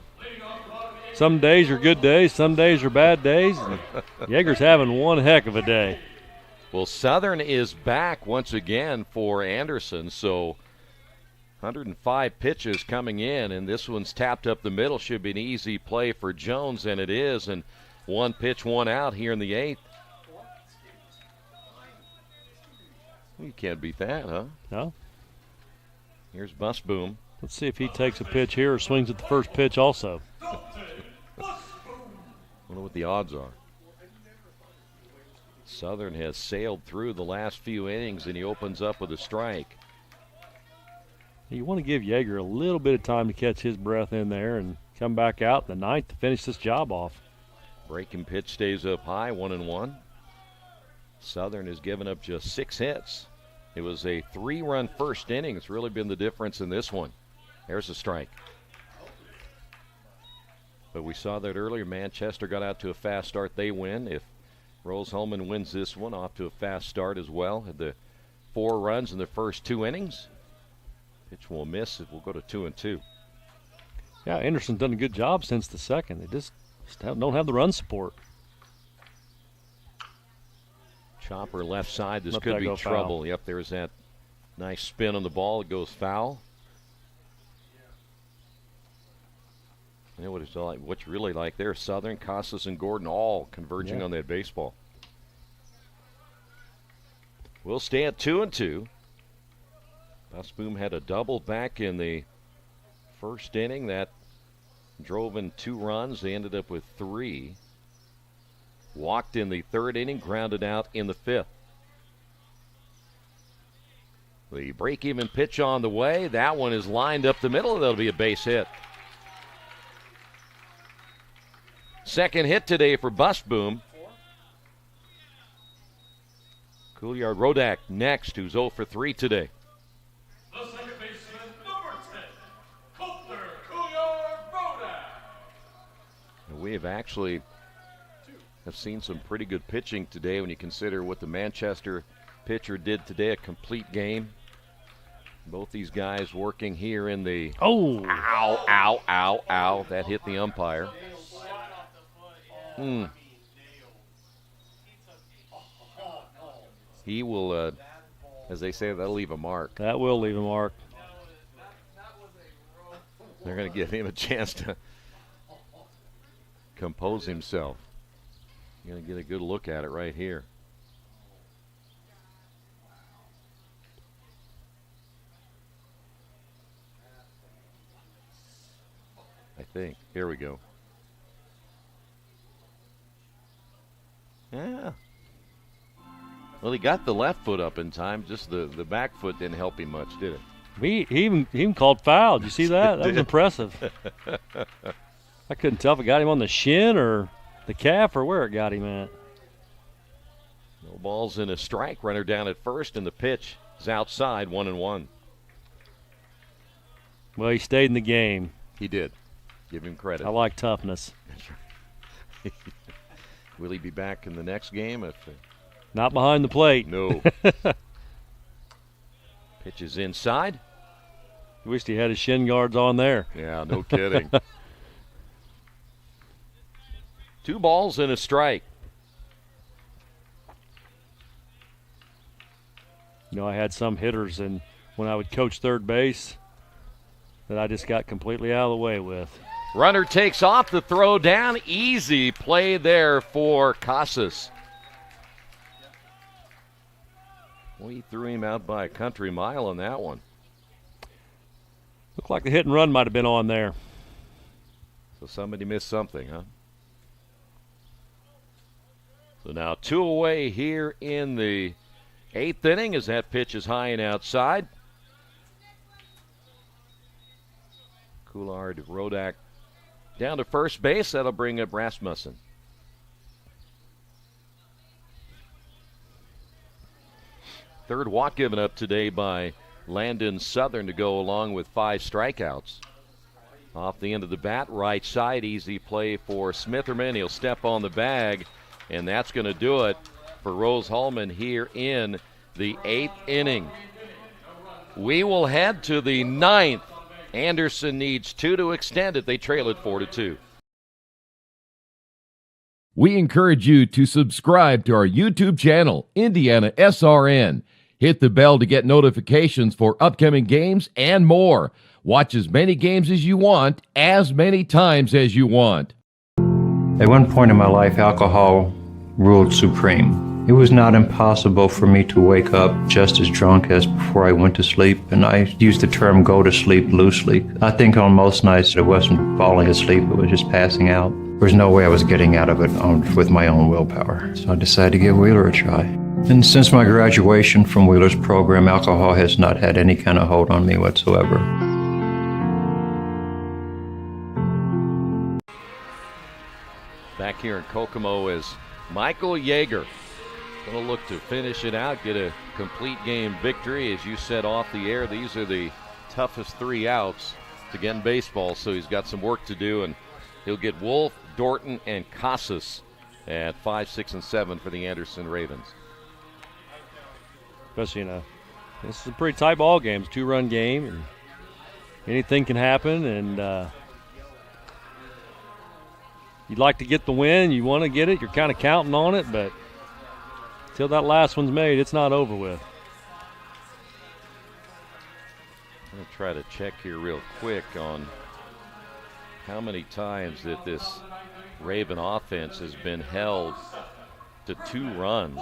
some days are good days, some days are bad days. And Yeager's having one heck of a day. Well, Southern is back once again for Anderson, so 105 pitches coming in, and this one's tapped up the middle. Should be an easy play for Jones, and it is, and 1 pitch, 1 out here in the 8th. You can't beat that, huh? No. Here's Busboom. Let's see if he takes a pitch here or swings at the first pitch also. Wonder what the odds are. Southern has sailed through the last few innings, and he opens up with a strike. You want to give Yeager a little bit of time to catch his breath in there and come back out in the ninth to finish this job off. Breaking pitch stays up high, 1-1. Southern has given up just 6 hits. It was a 3-run first inning. It's really been the difference in this one. There's a strike. But we saw that earlier. Manchester got out to a fast start. They win. If Rose-Hulman wins this one, off to a fast start as well. Had the 4 runs in the first 2 innings. Pitch will miss. It will go to 2-2. Yeah, Anderson's done a good job since the second. They just don't have the run support. Chopper left side. This Let could that be go trouble. foul. Yep, there's that nice spin on the ball. It goes foul. You know what it's like? What you really like there? Southern, Casas, and Gordon all converging on that baseball. We'll stay at 2-2. Busboom had a double back in the first inning that drove in 2 runs. They ended up with 3. Walked in the third inning, grounded out in the 5th. The break-even pitch on the way. That one is lined up the middle. That'll be a base hit. Second hit today for Busboom. Couillard Rodak next, who's 0 for 3 today. The second baseman, number 10, Coulter Couillard Rodak. And we have seen some pretty good pitching today when you consider what the Manchester pitcher did today, a complete game. Both these guys working here in the... Oh! Ow, ow, ow, ow. That hit the umpire. He will, as they say, that'll leave a mark. That will leave a mark. They're going to give him a chance to compose himself. You're going to get a good look at it right here. I think. Here we go. Yeah. Well, he got the left foot up in time. Just the back foot didn't help him much, did it? He even called foul. Did you see that? That was impressive. I couldn't tell if it got him on the shin or the calf or where it got him at. No balls in a strike. Runner down at first, and the pitch is outside, 1-1. Well, he stayed in the game. He did. Give him credit. I like toughness. Will he be back in the next game? Not behind the plate. No. Pitch is inside. Wished he had his shin guards on there. Yeah, no kidding. 2 balls and a strike. You know, I had some hitters, and when I would coach third base, that I just got completely out of the way with. Runner takes off the throw down. Easy play there for Casas. Well, he threw him out by a country mile on that one. Looked like the hit and run might have been on there. So somebody missed something, huh? So now 2 away here in the 8th inning as that pitch is high and outside. Couillard Rodak down to first base. That'll bring up Rasmussen. Third walk given up today by Landon Southern to go along with 5 strikeouts. Off the end of the bat, right side, easy play for Smitherman. He'll step on the bag, and that's going to do it for Rose-Hulman here in the 8th inning. We will head to the 9th. Anderson needs 2 to extend it. They trail it 4-2. We encourage you to subscribe to our YouTube channel, IndianaSRN. Hit the bell to get notifications for upcoming games and more. Watch as many games as you want, as many times as you want. At one point in my life, alcohol ruled supreme. It was not impossible for me to wake up just as drunk as before I went to sleep, and I use the term go to sleep loosely. I think on most nights it wasn't falling asleep, it was just passing out. There was no way I was getting out of it with my own willpower, so I decided to give Wheeler a try. And since my graduation from Wheeler's program, alcohol has not had any kind of hold on me whatsoever. Back here in Kokomo is Michael Yeager. Going to look to finish it out, get a complete game victory. As you said off the air, these are the toughest 3 outs to get in baseball, so he's got some work to do, and he'll get Wolf, Dorton, and Casas at 5, 6, and 7 for the Anderson Ravens. Especially this is a pretty tight ball game. It's a 2-run game, and anything can happen, and you'd like to get the win. You want to get it. You're kind of counting on it, but until that last one's made, it's not over with. I'm going to try to check here real quick on how many times that this Raven offense has been held to 2 runs.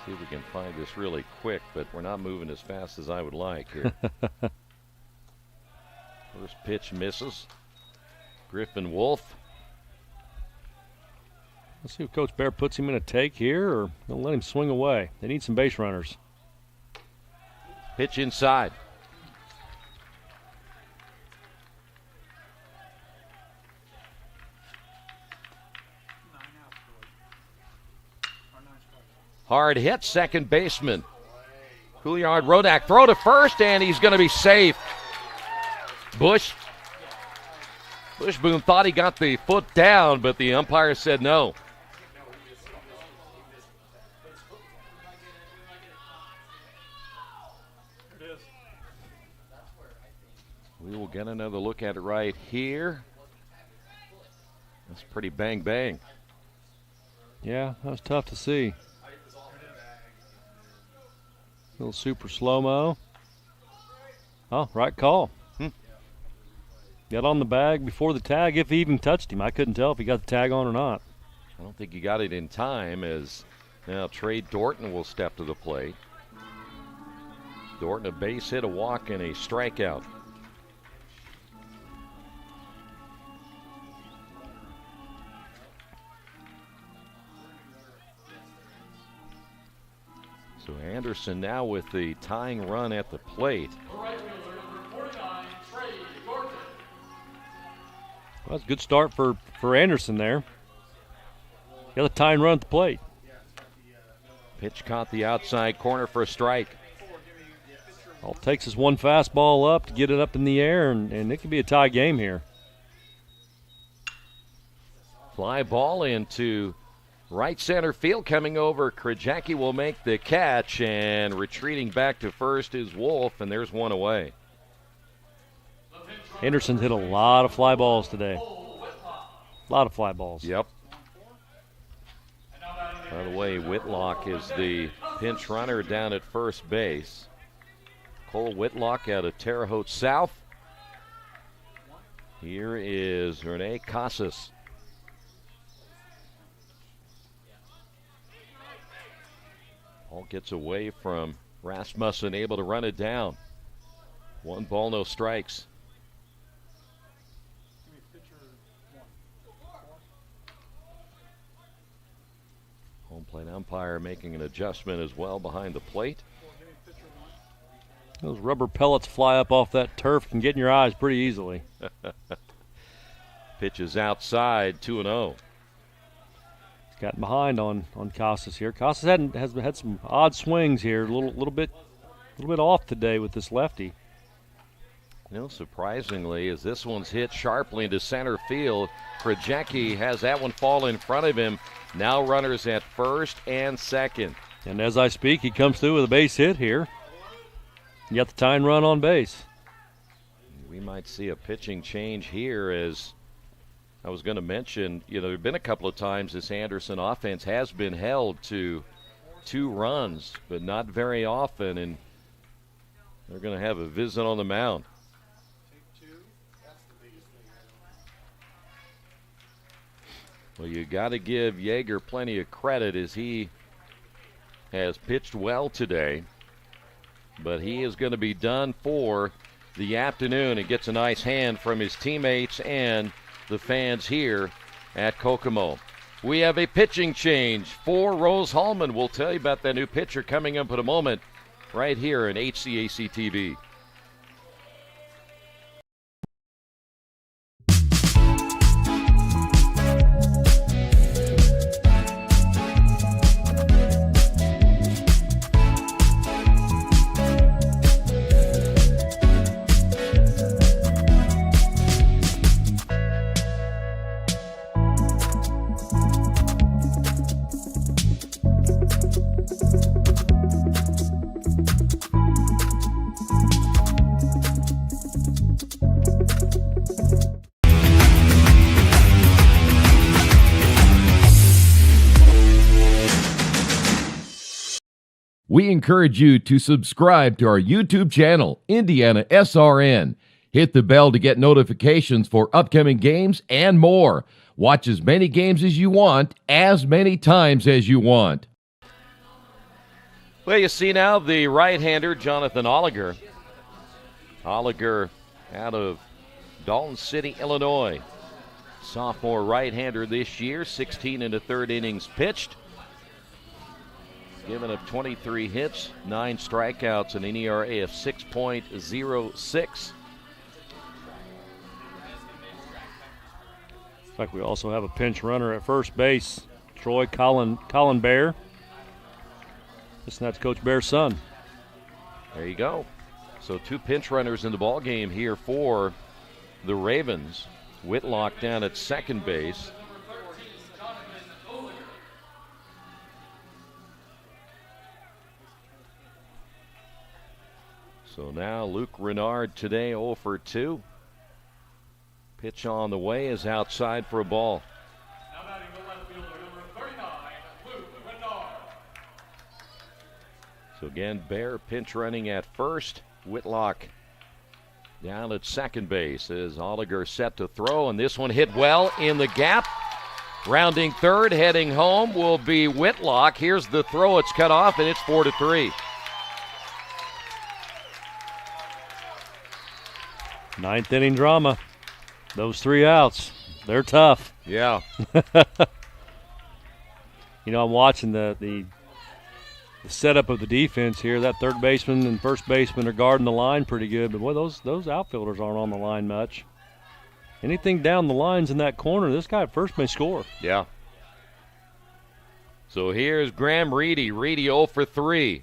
See if we can find this really quick, but we're not moving as fast as I would like here. First pitch misses. Griffin Wolf. Let's see if Coach Bear puts him in a take here, or they'll let him swing away. They need some base runners. Pitch inside. Hard hit, second baseman. Couillard Rodak throw to first, and he's going to be safe. Bushboom thought he got the foot down, but the umpire said no. We will get another look at it right here. That's pretty bang bang. Yeah, that was tough to see. Little super slow-mo. Oh, right call. Got on the bag before the tag, if he even touched him. I couldn't tell if he got the tag on or not. I don't think he got it in time, as now Trey Dorton will step to the plate. Dorton a base hit, a walk, and a strikeout. So Anderson now with the tying run at the plate. Well, that's a good start for Anderson there. Got a tying run at the plate. Pitch caught the outside corner for a strike. All it takes is one fastball up to get it up in the air, and it could be a tie game here. Fly ball into right center field, coming over. Krajacki will make the catch, and retreating back to first is Wolf, and there's one away. Anderson's hit a lot of fly balls today. A lot of fly balls. Yep. By the way, Whitlock is the pinch runner down at first base. Cole Whitlock out of Terre Haute South. Here is Rene Casas. Ball gets away from Rasmussen, able to run it down. 1 ball, no strikes. Home plate umpire making an adjustment as well behind the plate. Those rubber pellets fly up off that turf and get in your eyes pretty easily. Pitch is outside, 2-0. He's gotten behind on Casas here. Casas has had some odd swings here, a little bit off today with this lefty. You know, surprisingly, as this one's hit sharply into center field, Krajacki has that one fall in front of him. Now runners at first and second. And as I speak, he comes through with a base hit here. You got the tying run on base. We might see a pitching change here, as I was going to mention, there have been a couple of times this Anderson offense has been held to 2 runs, but not very often, and they're going to have a visit on the mound. Well, you got to give Yeager plenty of credit as he has pitched well today. But he is going to be done for the afternoon and gets a nice hand from his teammates and the fans here at Kokomo. We have a pitching change for Rose-Hulman. We'll tell you about that new pitcher coming up in a moment right here in HCAC TV. We encourage you to subscribe to our YouTube channel, IndianaSRN. Hit the bell to get notifications for upcoming games and more. Watch as many games as you want, as many times as you want. Well, you see now the right-hander, Jonathan Oliger. Oliger out of Dalton City, Illinois. Sophomore right-hander this year, 16 and a third innings pitched. Given up 23 hits, 9 strikeouts, and an ERA of 6.06. Looks like we also have a pinch runner at first base, Troy Colin Bear. That's Coach Bear's son. There you go. So 2 pinch runners in the ball game here for the Ravens. Whitlock down at second base. So now Luke Renard today 0 for 2. Pitch on the way is outside for a ball. Now batting the left fielder, number 39, Luke Renard. So again, Bear pinch running at first. Whitlock down at second base as Oliger set to throw, and this one hit well in the gap. Rounding third, heading home will be Whitlock. Here's the throw. It's cut off, and it's 4-3. Ninth inning drama. Those 3 outs, they're tough. Yeah. I'm watching the setup of the defense here. That third baseman and first baseman are guarding the line pretty good, but boy, those outfielders aren't on the line much. Anything down the lines in that corner, this guy at first may score. Yeah. So here's Graham Reedy. Reedy 0 for 3.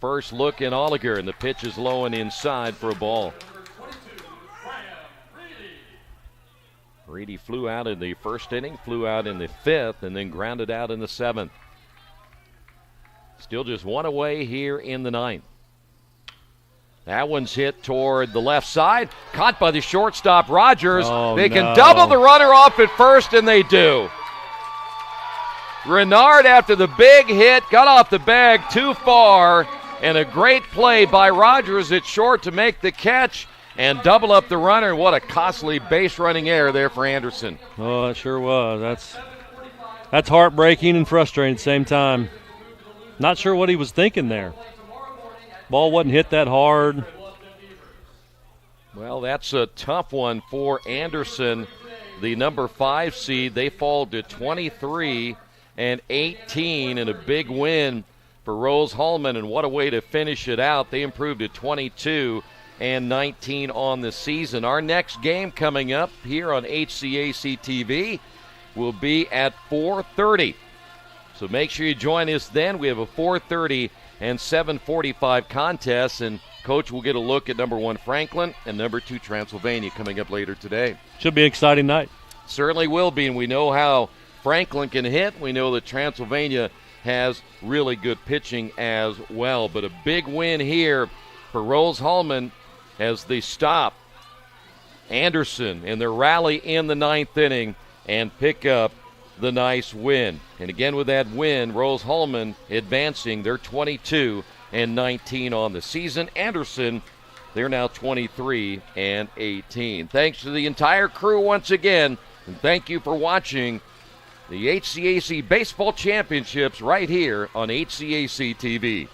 First look in Oliger, and the pitch is low and inside for a ball. Reedy flew out in the first inning, flew out in the 5th, and then grounded out in the 7th. Still just 1 away here in the 9th. That one's hit toward the left side. Caught by the shortstop, Rogers. They can double the runner off at first, and they do. Renard, after the big hit, got off the bag too far, and a great play by Rogers at short to make the catch and double up the runner. What a costly base running error there for Anderson. Oh, it sure was. That's heartbreaking and frustrating at the same time. Not sure what he was thinking there. Ball wasn't hit that hard. Well, that's a tough one for Anderson, the number 5 seed. They fall to 23 and 18 in a big win for Rose-Hulman, and what a way to finish it out. They improved to 22 and 19 on the season. Our next game coming up here on HCAC TV will be at 4:30. So make sure you join us then. We have a 4:30 and 7:45 contest, and Coach will get a look at number 1 Franklin and number 2 Transylvania coming up later today. Should be an exciting night. Certainly will be, and we know how Franklin can hit. We know that Transylvania has really good pitching as well. But a big win here for Rose-Hulman as they stop Anderson in their rally in the 9th inning and pick up the nice win. And again, with that win, Rose-Hulman advancing. They're 22 and 19 on the season. Anderson, they're now 23 and 18. Thanks to the entire crew once again, and thank you for watching the HCAC Baseball Championships right here on HCAC TV.